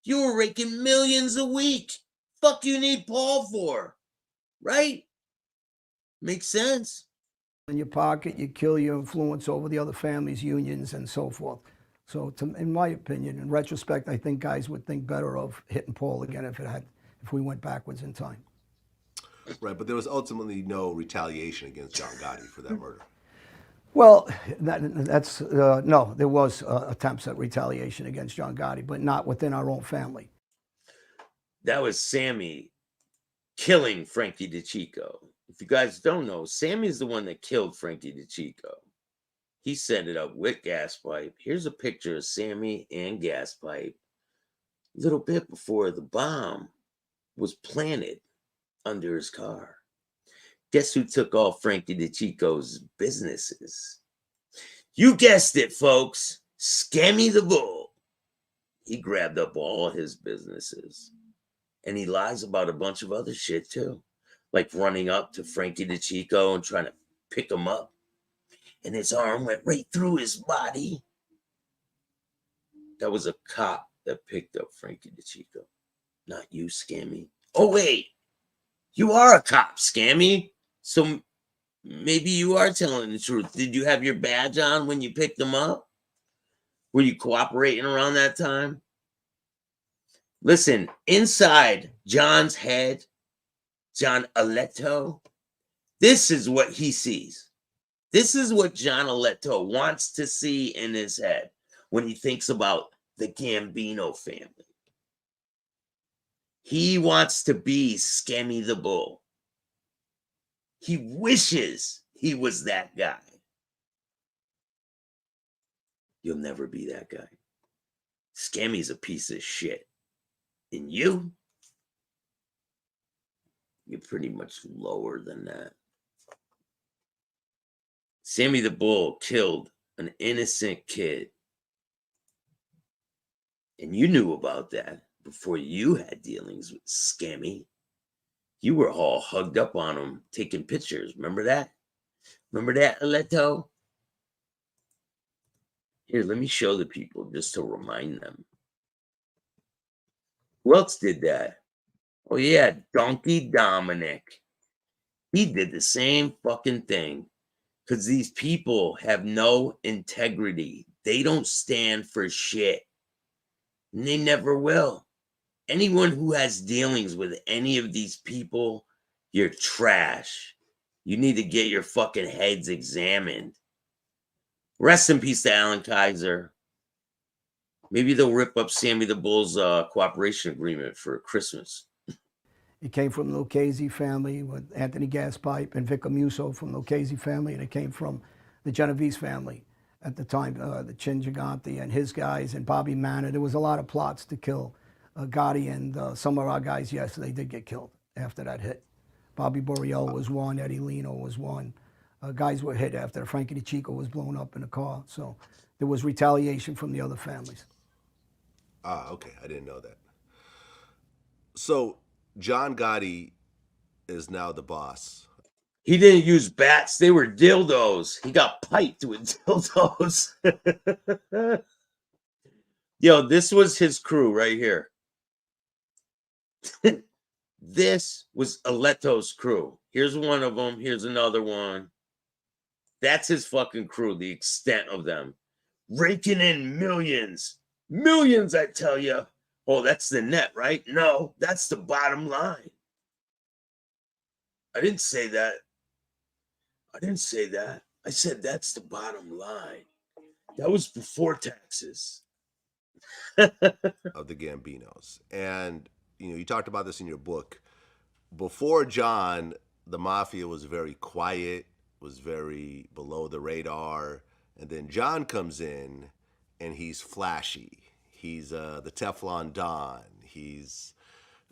You were raking millions a week. Fuck you need Paul for, right? Makes sense. In your pocket, you kill your influence over the other families, unions, and so forth. So, in my opinion, in retrospect, I think guys would think better of hitting Paul again if we went backwards in time. Right, but there was ultimately no retaliation against John Gotti for that murder. Well, no, there was attempts at retaliation against John Gotti, but not within our own family. That was Sammy killing Frankie DeChico. If you guys don't know, Sammy's the one that killed Frankie DeChico. He set it up with Gaspipe. Here's a picture of Sammy and Gaspipe a little bit before the bomb was planted under his car. Guess who took all Frankie DeChico's businesses? You guessed it, folks. Scammy the Bull. He grabbed up all his businesses. And he lies about a bunch of other shit, too. Like running up to Frankie DeChico and trying to pick him up. And his arm went right through his body. That was a cop that picked up Frankie DeChico. Not you, Scammy. Oh, wait. You are a cop, Scammy. So maybe you are telling the truth. Did you have your badge on when you picked him up? Were you cooperating around that time? Listen, inside John's head, John Aletto, this is what he sees. This is what John Aletto wants to see in his head when he thinks about the Gambino family. He wants to be Scammy the Bull. He wishes he was that guy. You'll never be that guy. Scammy's a piece of shit. And you're pretty much lower than that. Sammy the Bull killed an innocent kid. And you knew about that before you had dealings with Scammy. You were all hugged up on him, taking pictures. Remember that? Remember that, Aletto? Here, let me show the people just to remind them. Who else did that? Oh, yeah, Donkey Dominic. He did the same fucking thing. Because these people have no integrity. They don't stand for shit. And they never will. Anyone who has dealings with any of these people, you're trash. You need to get your fucking heads examined. Rest in peace to Alan Kaiser. Maybe they'll rip up Sammy the Bull's cooperation agreement for Christmas. It came from the Lucchese family with Anthony Gaspipe and Vic Amuso from the Lucchese family, and it came from the Genovese family at the time, the Chin Gigante and his guys and Bobby Manor. There was a lot of plots to kill Gotti, and some of our guys, yes, they did get killed after that hit. Bobby Borriello was one, Eddie Lino was one. Guys were hit after Frankie DeChico was blown up in a car. So there was retaliation from the other families. Ah, okay. I didn't know that. So John Gotti is now the boss. He didn't use bats. They were dildos. He got piped with dildos. Yo, this was his crew right here. This was Aletto's crew. Here's one of them. Here's another one. That's his fucking crew, the extent of them. Raking in millions. Millions, I tell you. Oh, that's the net, right? No, that's the bottom line. I didn't say that. I said that's the bottom line. That was before taxes. Of the Gambinos. And, you talked about this in your book. Before John, the mafia was very quiet, was very below the radar. And then John comes in and he's flashy. He's the Teflon Don. He's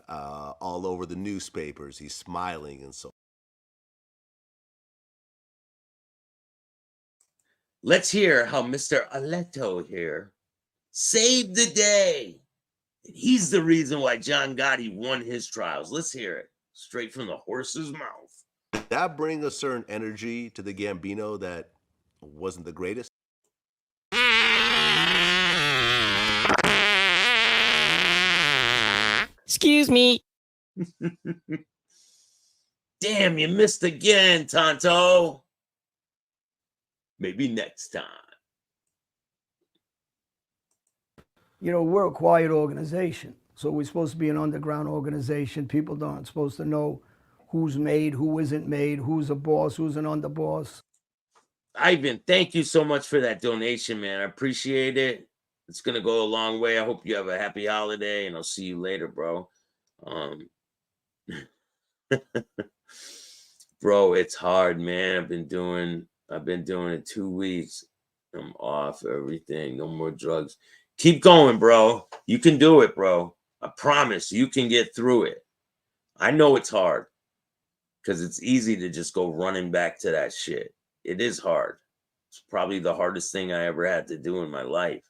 all over the newspapers. He's smiling and so. Let's hear how Mr. Aletto here saved the day. And he's the reason why John Gotti won his trials. Let's hear it straight from the horse's mouth. Did that bring a certain energy to the Gambino that wasn't the greatest? Excuse me. Damn, you missed again, Tonto. Maybe next time. You know, we're a quiet organization, so we're supposed to be an underground organization. People aren't supposed to know who's made, who isn't made, who's a boss, who's an underboss. Ivan, thank you so much for that donation, man. I appreciate it. It's gonna go a long way. I hope you have a happy holiday, and I'll see you later, bro. Bro, it's hard, man. I've been doing it 2 weeks. I'm off everything. No more drugs. Keep going, bro. You can do it, bro. I promise you can get through it. I know it's hard because it's easy to just go running back to that shit. It is hard. It's probably the hardest thing I ever had to do in my life.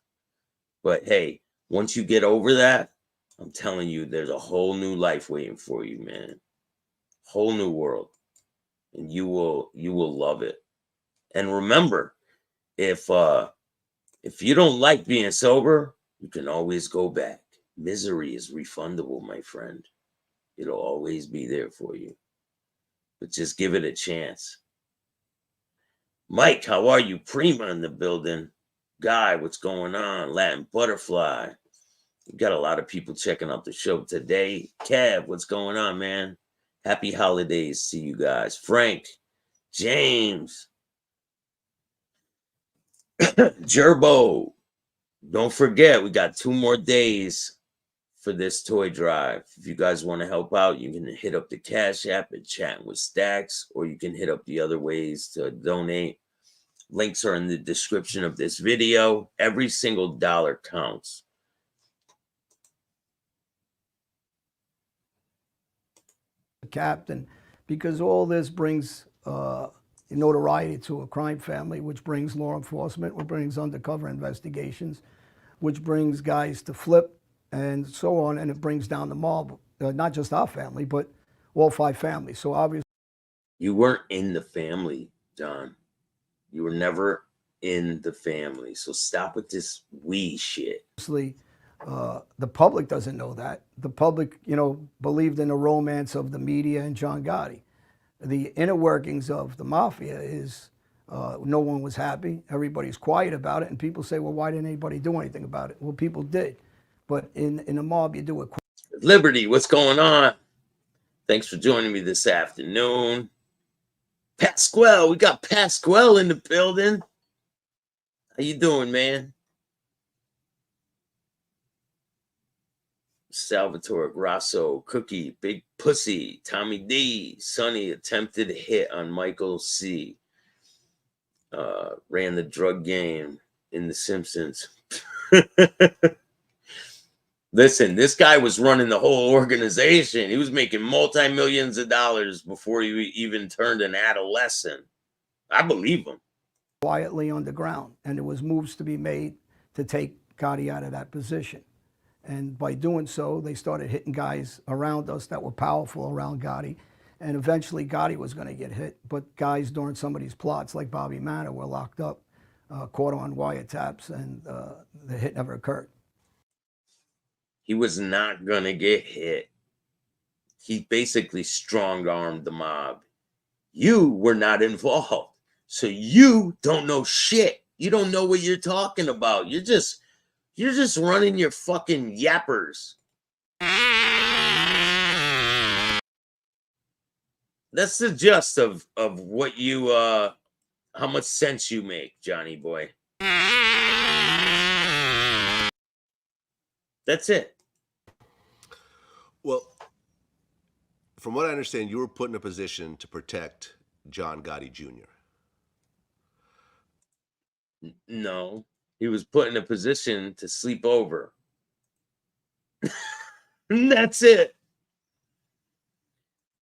But hey, once you get over that, I'm telling you, there's a whole new life waiting for you, man. Whole new world. And you will love it. And remember, if you don't like being sober, you can always go back. Misery is refundable, my friend. It'll always be there for you. But just give it a chance. Mike, how are you? Prima in the building. Guy, what's going on? Latin Butterfly. We got a lot of people checking out the show today. Kev, what's going on, man? Happy holidays to you guys. Frank, James, Gerbo. Don't forget, we got 2 more days for this toy drive. If you guys want to help out, you can hit up the Cash App at Chattin with Staxx, or you can hit up the other ways to donate. Links are in the description of this video. Every single dollar counts. Captain, because all this brings notoriety to a crime family, which brings law enforcement, which brings undercover investigations, which brings guys to flip and so on, and it brings down the mob, not just our family, but all 5 families. So obviously, You weren't in the family, John. You were never in the family. So stop with this we shit. the public doesn't know that. The public, believed in the romance of the media and John Gotti. The inner workings of the mafia is no one was happy. Everybody's quiet about it. And people say, well, why didn't anybody do anything about it? Well, people did. But in the mob, you do it quick. Liberty, what's going on? Thanks for joining me this afternoon. Pasquale, we got Pasquale in the building. How you doing, man? Salvatore Grasso, Cookie, Big Pussy, Tommy D, Sonny attempted hit on Michael C. Ran the drug game in The Simpsons. Listen, this guy was running the whole organization. He was making multi-millions of dollars before he even turned an adolescent. I believe him. Quietly underground, and there was moves to be made to take Gotti out of that position. And by doing so, they started hitting guys around us that were powerful around Gotti. And eventually Gotti was going to get hit. But guys during some of these plots, like Bobby Manor, were locked up, caught on wiretaps, and the hit never occurred. He was not going to get hit. He basically strong-armed the mob. You were not involved. So you don't know shit. You don't know what you're talking about. You're just running your fucking yappers. That's the gist of what you how much sense you make, Johnny boy. That's it. Well, from what I understand, you were put in a position to protect John Gotti Jr. No, he was put in a position to sleep over. That's it.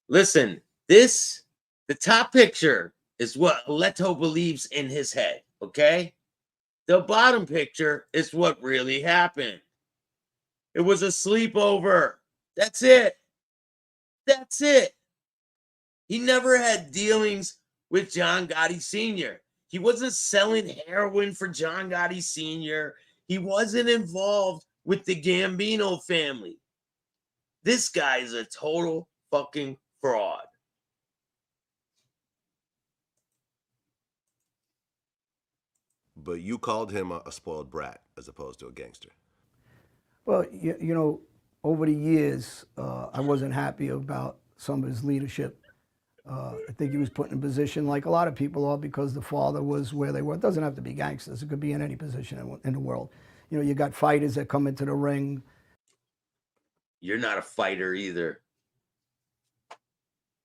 Listen, the top picture is what Leto believes in his head, okay? The bottom picture is what really happened. It was a sleepover. That's it. That's it. He never had dealings with John Gotti Sr. He wasn't selling heroin for John Gotti Sr. He wasn't involved with the Gambino family. This guy is a total fucking fraud. But you called him a spoiled brat as opposed to a gangster. Well, you know, over the years, I wasn't happy about some of his leadership. I think he was put in a position like a lot of people are because the father was where they were. It doesn't have to be gangsters. It could be in any position in the world. You know, you got fighters that come into the ring. You're not a fighter either.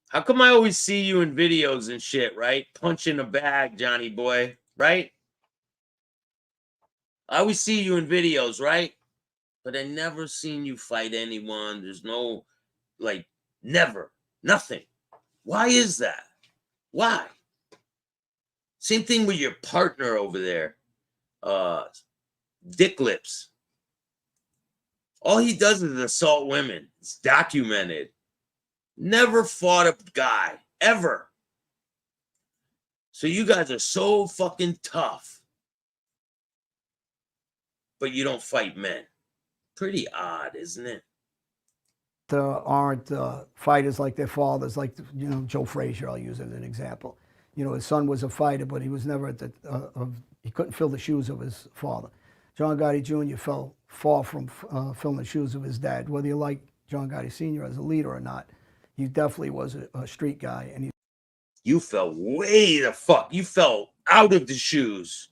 How come I always see you in videos and shit, right? Punching a bag, Johnny boy, right? I always see you in videos, right? But I never seen you fight anyone. There's no, like, never, nothing. Why is that? Why? Same thing with your partner over there, Dick Lips. All he does is assault women. It's documented. Never fought a guy, ever. So you guys are so fucking tough. But you don't fight men. Pretty odd, isn't it? Aren't fighters like their fathers, like, you know, Joe Frazier, I'll use as an example. You know, his son was a fighter, but he was never at the, he couldn't fill the shoes of his father. John Gotti Jr. fell far from filling the shoes of his dad. Whether you like John Gotti Sr. as a leader or not, he definitely was a street guy. And you fell way the fuck. You fell out of the shoes.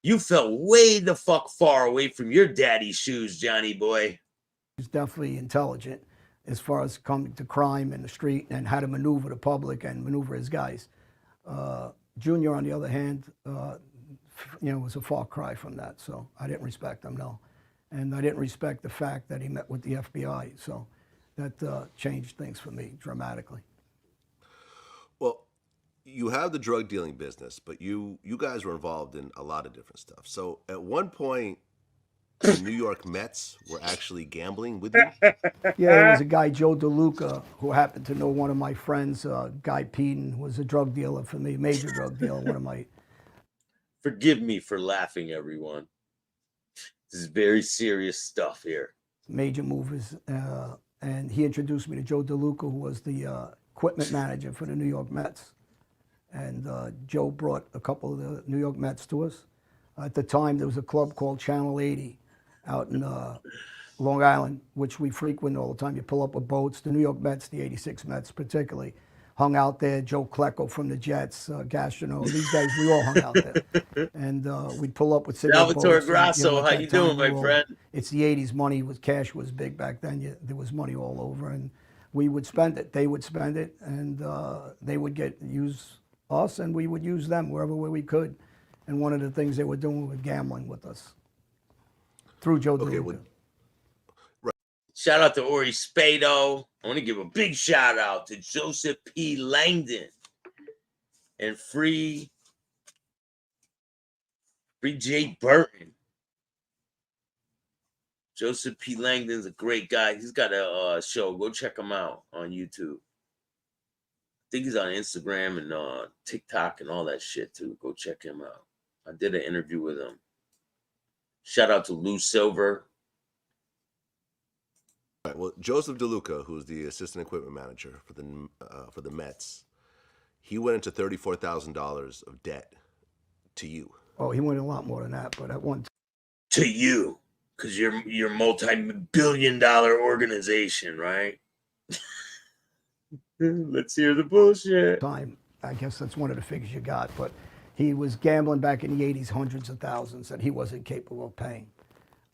You fell way the fuck far away from your daddy's shoes, Johnny boy. He's definitely intelligent as far as coming to crime in the street and how to maneuver the public and maneuver his guys. Junior, on the other hand, you know, was a far cry from that. So I didn't respect him, no. And I didn't respect the fact that he met with the FBI. So that changed things for me dramatically. Well, you have the drug dealing business, but you guys were involved in a lot of different stuff. So at one point, the New York Mets were actually gambling with you? Yeah, there was a guy, Joe DeLuca, who happened to know one of my friends, Guy Peden, who was a drug dealer for me, major drug dealer, one of my... Forgive me for laughing, everyone. This is very serious stuff here. Major movers, and he introduced me to Joe DeLuca, who was the equipment manager for the New York Mets. And Joe brought a couple of the New York Mets to us. At the time, there was a club called Channel 80 out in Long Island, which we frequent all the time. You pull up with boats. The New York Mets, the '86 Mets particularly, hung out there. Joe Klecko from the Jets, Gastineau, these guys, we all hung out there. And we'd pull up with cigarette Salvatore boats. Grasso, at how that you time, doing, my friend? It's the '80s. Money was, cash was big back then. There was money all over, and we would spend it. They would spend it, and they would use us, and we would use them wherever we could. And one of the things they were doing was gambling with us through Joe DeLuca. Well, shout out to Ori Spado. I want to give a big shout out to Joseph P. Langdon and Free Jay Burton. Joseph P. Langdon's a great guy. He's got a show. Go check him out on YouTube. I think he's on Instagram and TikTok and all that shit too. Go check him out. I did an interview with him. Shout out to Lou Silver. All right, well, Joseph DeLuca, who's the assistant equipment manager for the Mets, he went into $34,000 of debt to you. Oh, he went a lot more than that, but at one time. To you, because you're multi-billion-dollar organization, right? Let's hear the bullshit. Time, I guess that's one of the figures you got, but he was gambling back in the '80s, hundreds of thousands that he wasn't capable of paying.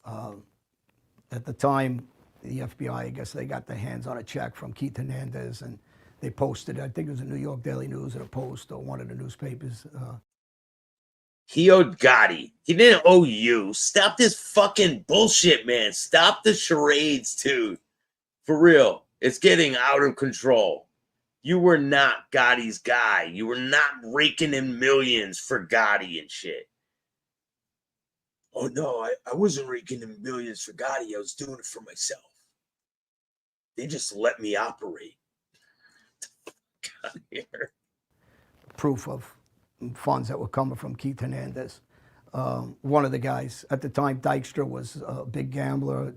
At the time, the FBI, I guess they got their hands on a check from Keith Hernandez, and they posted it. I think it was the New York Daily News or the Post or one of the newspapers. He owed Gotti. He didn't owe you. Stop this fucking bullshit, man. Stop the charades, dude. For real. It's getting out of control. You were not Gotti's guy. You were not raking in millions for Gotti and shit. Oh, no, I wasn't raking in millions for Gotti. I was doing it for myself. They just let me operate. Got here. Proof of funds that were coming from Keith Hernandez. One of the guys, at the time, Dykstra was a big gambler.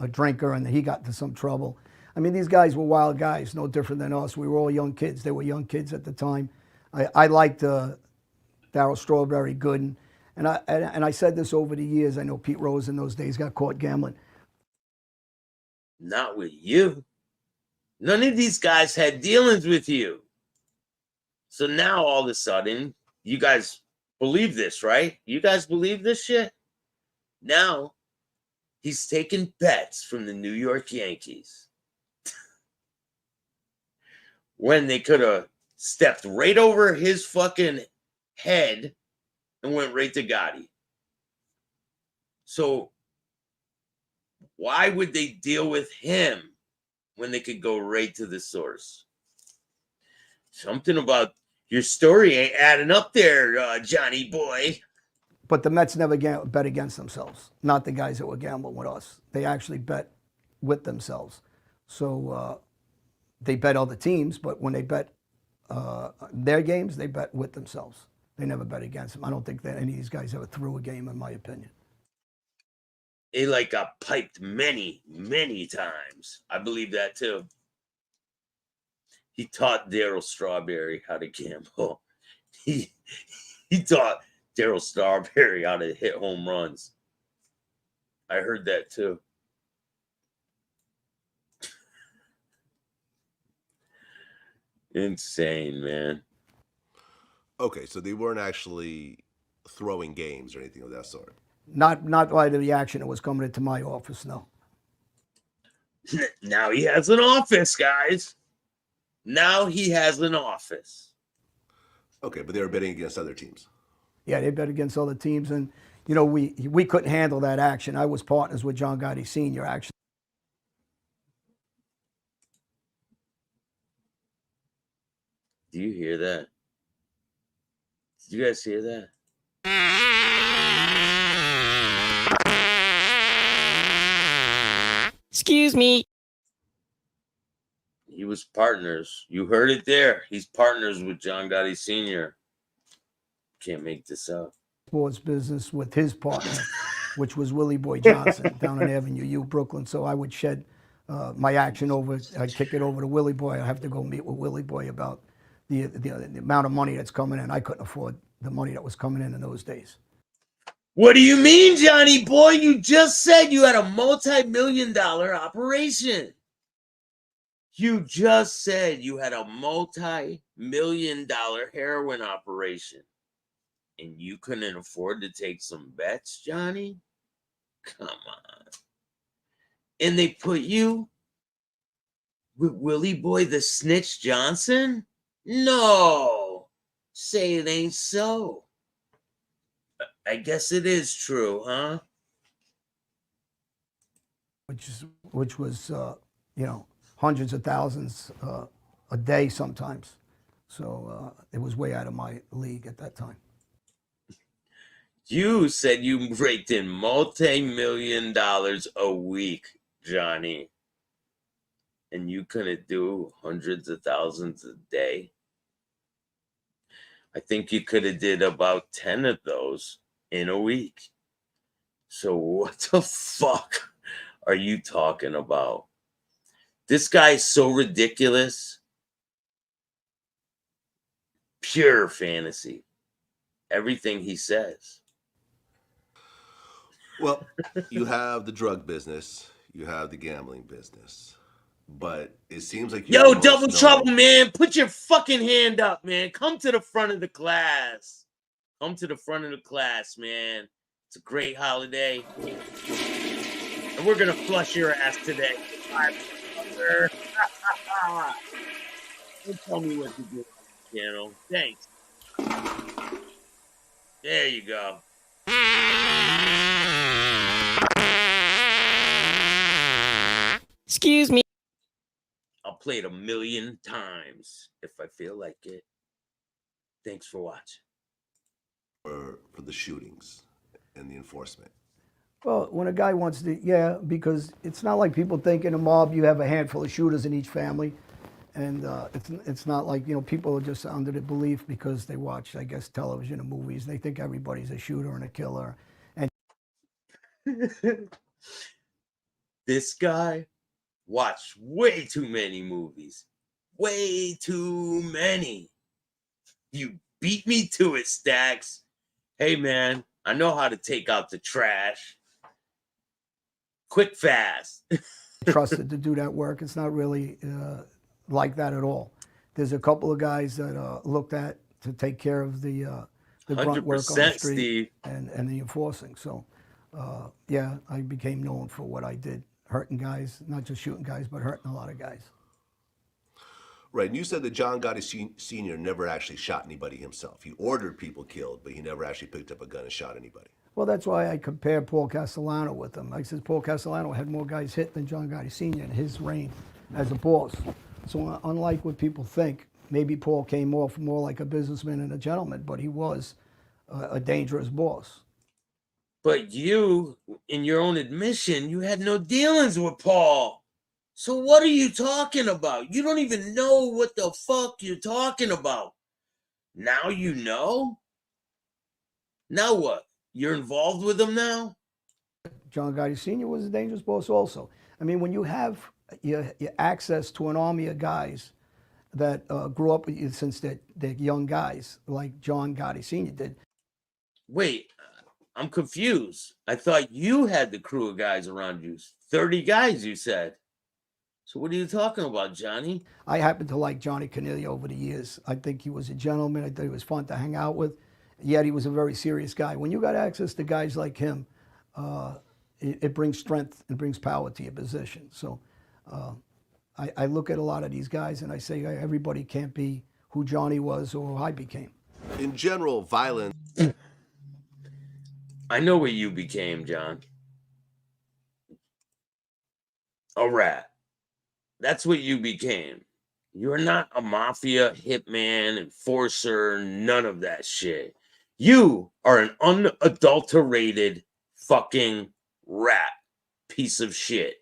a drinker, and he got into some trouble. I mean, these guys were wild guys, no different than us. We were all young kids. They were young kids at the time. I liked Darryl Strawberry, Gooden, and I said this over the years. I know Pete Rose in those days got caught gambling. Not with you. None of these guys had dealings with you. So now all of a sudden, you guys believe this, right? You guys believe this shit? Now he's taking bets from the New York Yankees when they could have stepped right over his fucking head and went right to Gotti. So why would they deal with him when they could go right to the source? Something about your story ain't adding up there, Johnny boy. But the Mets never bet against themselves, not the guys that were gambling with us. They actually bet with themselves. So they bet other teams, but when they bet their games, they bet with themselves. They never bet against them. I don't think that any of these guys ever threw a game, in my opinion. They like got piped many, many times. I believe that too. He taught Darryl Strawberry how to gamble. He taught Darryl Strawberry how to hit home runs. I heard that too. Insane, man. Okay, so they weren't actually throwing games or anything of that sort. Not by the reaction that was coming into my office, no. Now he has an office, guys. Now he has an office. Okay, but they were betting against other teams. Yeah, they bet against other teams, and you know we couldn't handle that action. I was partners with John Gotti Sr. actually. Do you hear that? Did you guys hear that? Excuse me. He was partners. You heard it there. He's partners with John Gotti Sr. Can't make this up. Sports business with his partner, which was Willie Boy Johnson down on Avenue U, Brooklyn. So I would shed my action over. I'd kick it over to Willie Boy. I have to go meet with Willie Boy about the amount of money that's coming in. I couldn't afford the money that was coming in those days. What do you mean, Johnny boy? You just said you had a multi-million-dollar operation. You just said you had a multi-million-dollar heroin operation. And you couldn't afford to take some bets, Johnny? Come on. And they put you with Willie Boy the Snitch Johnson? No. Say it ain't so. I guess it is true, huh? Which was you know, hundreds of thousands a day sometimes. So it was way out of my league at that time. You said you raked in multi-million-dollars a week, Johnny. And you couldn't do hundreds of thousands a day. I think you could have did about 10 of those in a week. So what the fuck are you talking about? This guy's so ridiculous. Pure fantasy. Everything he says. Well, you have the drug business, you have the gambling business, but it seems like Yo, Double Trouble, man, put your fucking hand up, man. Come to the front of the class. Come to the front of the class, man. It's a great holiday. And we're going to flush your ass today. Don't tell me what to do, channel. Thanks. There you go. Excuse me. I'll play it 1,000,000 times if I feel like it. Thanks for watching. For the shootings and the enforcement. Well, when a guy wants to, yeah, because it's not like people think in a mob you have a handful of shooters in each family. And it's not like, you know, people are just under the belief because they watch, I guess, television and movies. They think everybody's a shooter and a killer. And This guy watched way too many movies. Way too many. You beat me to it, Staxx. Hey, man, I know how to take out the trash. Quick, fast. Trusted to do that work. It's not really like that at all. There's a couple of guys that looked at to take care of the grunt work on the 100%, street Steve. and the enforcing. So, yeah, I became known for what I did, hurting guys, not just shooting guys, but hurting a lot of guys. Right, and you said that John Gotti Sr. never actually shot anybody himself. He ordered people killed, but he never actually picked up a gun and shot anybody. Well, that's why I compare Paul Castellano with him. I said Paul Castellano had more guys hit than John Gotti Sr. in his reign as a boss. So unlike what people think, maybe Paul came off more like a businessman and a gentleman, but he was a dangerous boss. But you, in your own admission, you had no dealings with Paul. So what are you talking about? You don't even know what the fuck you're talking about. Now you know? Now what? You're involved with him now? John Gotti Sr. was a dangerous boss also. I mean, when you have your access to an army of guys that grew up with you since they're young guys, like John Gotti Sr. did. Wait, I'm confused. I thought you had the crew of guys around you. 30 guys, you said. So what are you talking about, Johnny? I happen to like Johnny Cornelia over the years. I think he was a gentleman. I thought he was fun to hang out with. Yet he was a very serious guy. When you got access to guys like him, it brings strength and brings power to your position. So I look at a lot of these guys and I say everybody can't be who Johnny was or who I became. In general, violence. I know what you became, John. A rat. That's what you became. You're not a mafia, hitman, enforcer, none of that shit. You are an unadulterated fucking rat piece of shit.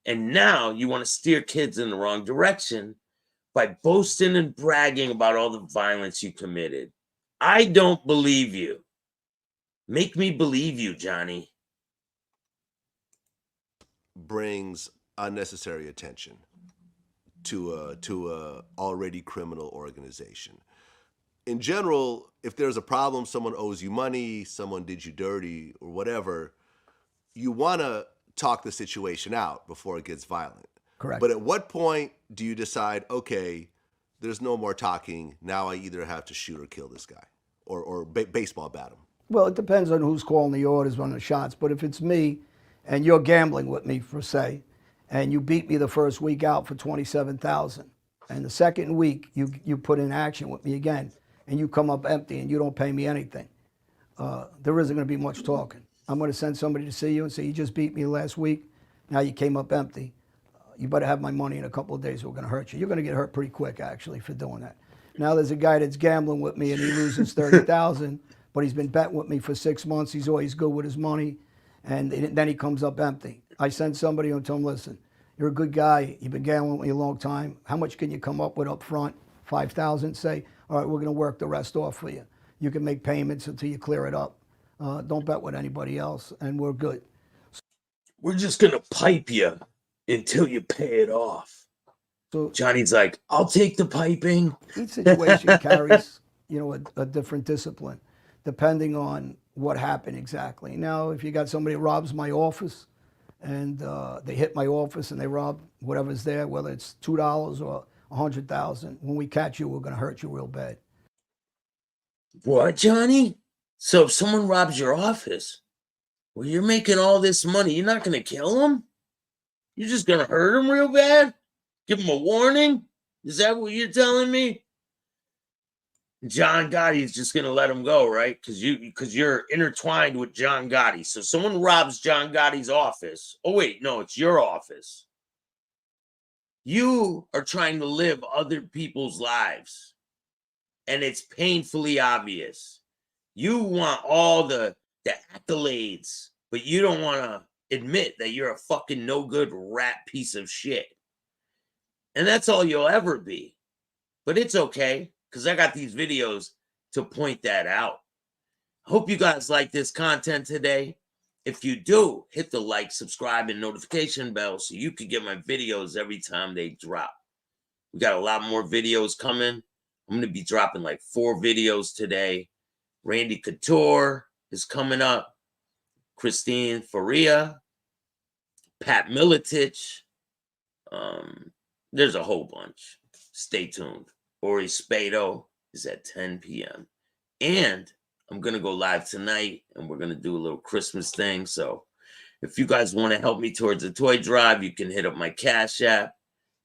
And now you want to steer kids in the wrong direction by boasting and bragging about all the violence you committed. I don't believe you. Make me believe you, Johnny. Brings unnecessary attention to a already criminal organization. In general, if there's a problem, someone owes you money, someone did you dirty or whatever, you want to talk the situation out before it gets violent. Correct. But at what point do you decide, okay, there's no more talking, now I either have to shoot or kill this guy or baseball bat him? Well, it depends on who's calling the orders on the shots. But if it's me and you're gambling with me, for say, and you beat me the first week out for $27,000, and the second week you put in action with me again, and you come up empty and you don't pay me anything, there isn't going to be much talking. I'm going to send somebody to see you and say, you just beat me last week, now you came up empty. You better have my money in a couple of days, we're going to hurt you. You're going to get hurt pretty quick, actually, for doing that. Now there's a guy that's gambling with me and he loses $30,000, but he's been betting with me for 6 months. He's always good with his money, and then he comes up empty. I send somebody and tell him, listen, you're a good guy. You've been gambling with me a long time. How much can you come up with up front? 5,000, say. All right, we're going to work the rest off for you. You can make payments until you clear it up. Don't bet with anybody else, and we're good. We're just going to pipe you until you pay it off. So Johnny's like, I'll take the piping. each situation carries, a different discipline, depending on what happened exactly. Now, if you got somebody who robs my office, and they hit my office and they rob whatever's there, whether it's $2 or $100,000, when we catch you, we're going to hurt you real bad. What, Johnny? So if someone robs your office, well, you're making all this money, you're not going to kill them? You're just going to hurt them real bad? Give them a warning? Is that what you're telling me? John Gotti's just going to let him go, right? Because you're intertwined with John Gotti. So someone robs John Gotti's office. Oh, wait, no, it's your office. You are trying to live other people's lives. And it's painfully obvious. You want all the accolades, but you don't want to admit that you're a fucking no good rat piece of shit. And that's all you'll ever be. But it's okay, because I got these videos to point that out. Hope you guys like this content today. If you do, hit the like, subscribe, and notification bell so you can get my videos every time they drop. We got a lot more videos coming. I'm going to be dropping like 4 videos today. Randy Couture is coming up. Christine Faria. Pat Militich. There's a whole bunch. Stay tuned. Ori Spado is at 10 p.m. And I'm going to go live tonight, and we're going to do a little Christmas thing. So if you guys want to help me towards a toy drive, you can hit up my Cash App,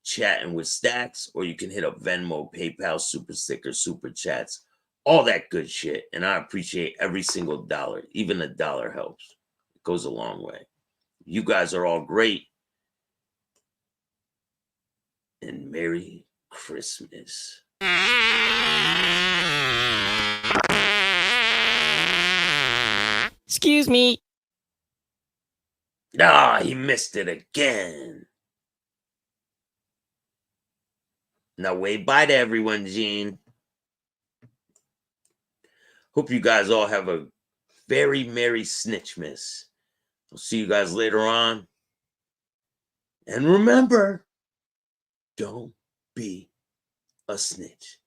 Chattin with Staxx, or you can hit up Venmo, PayPal, Super Stickers, Super Chats, all that good shit. And I appreciate every single dollar. Even a dollar helps. It goes a long way. You guys are all great. And Merry Christmas. Excuse me. Ah, he missed it again. Now wave bye to everyone, Gene. Hope you guys all have a very Merry Snitchmas. I'll see you guys later on. And remember, don't be a snitch.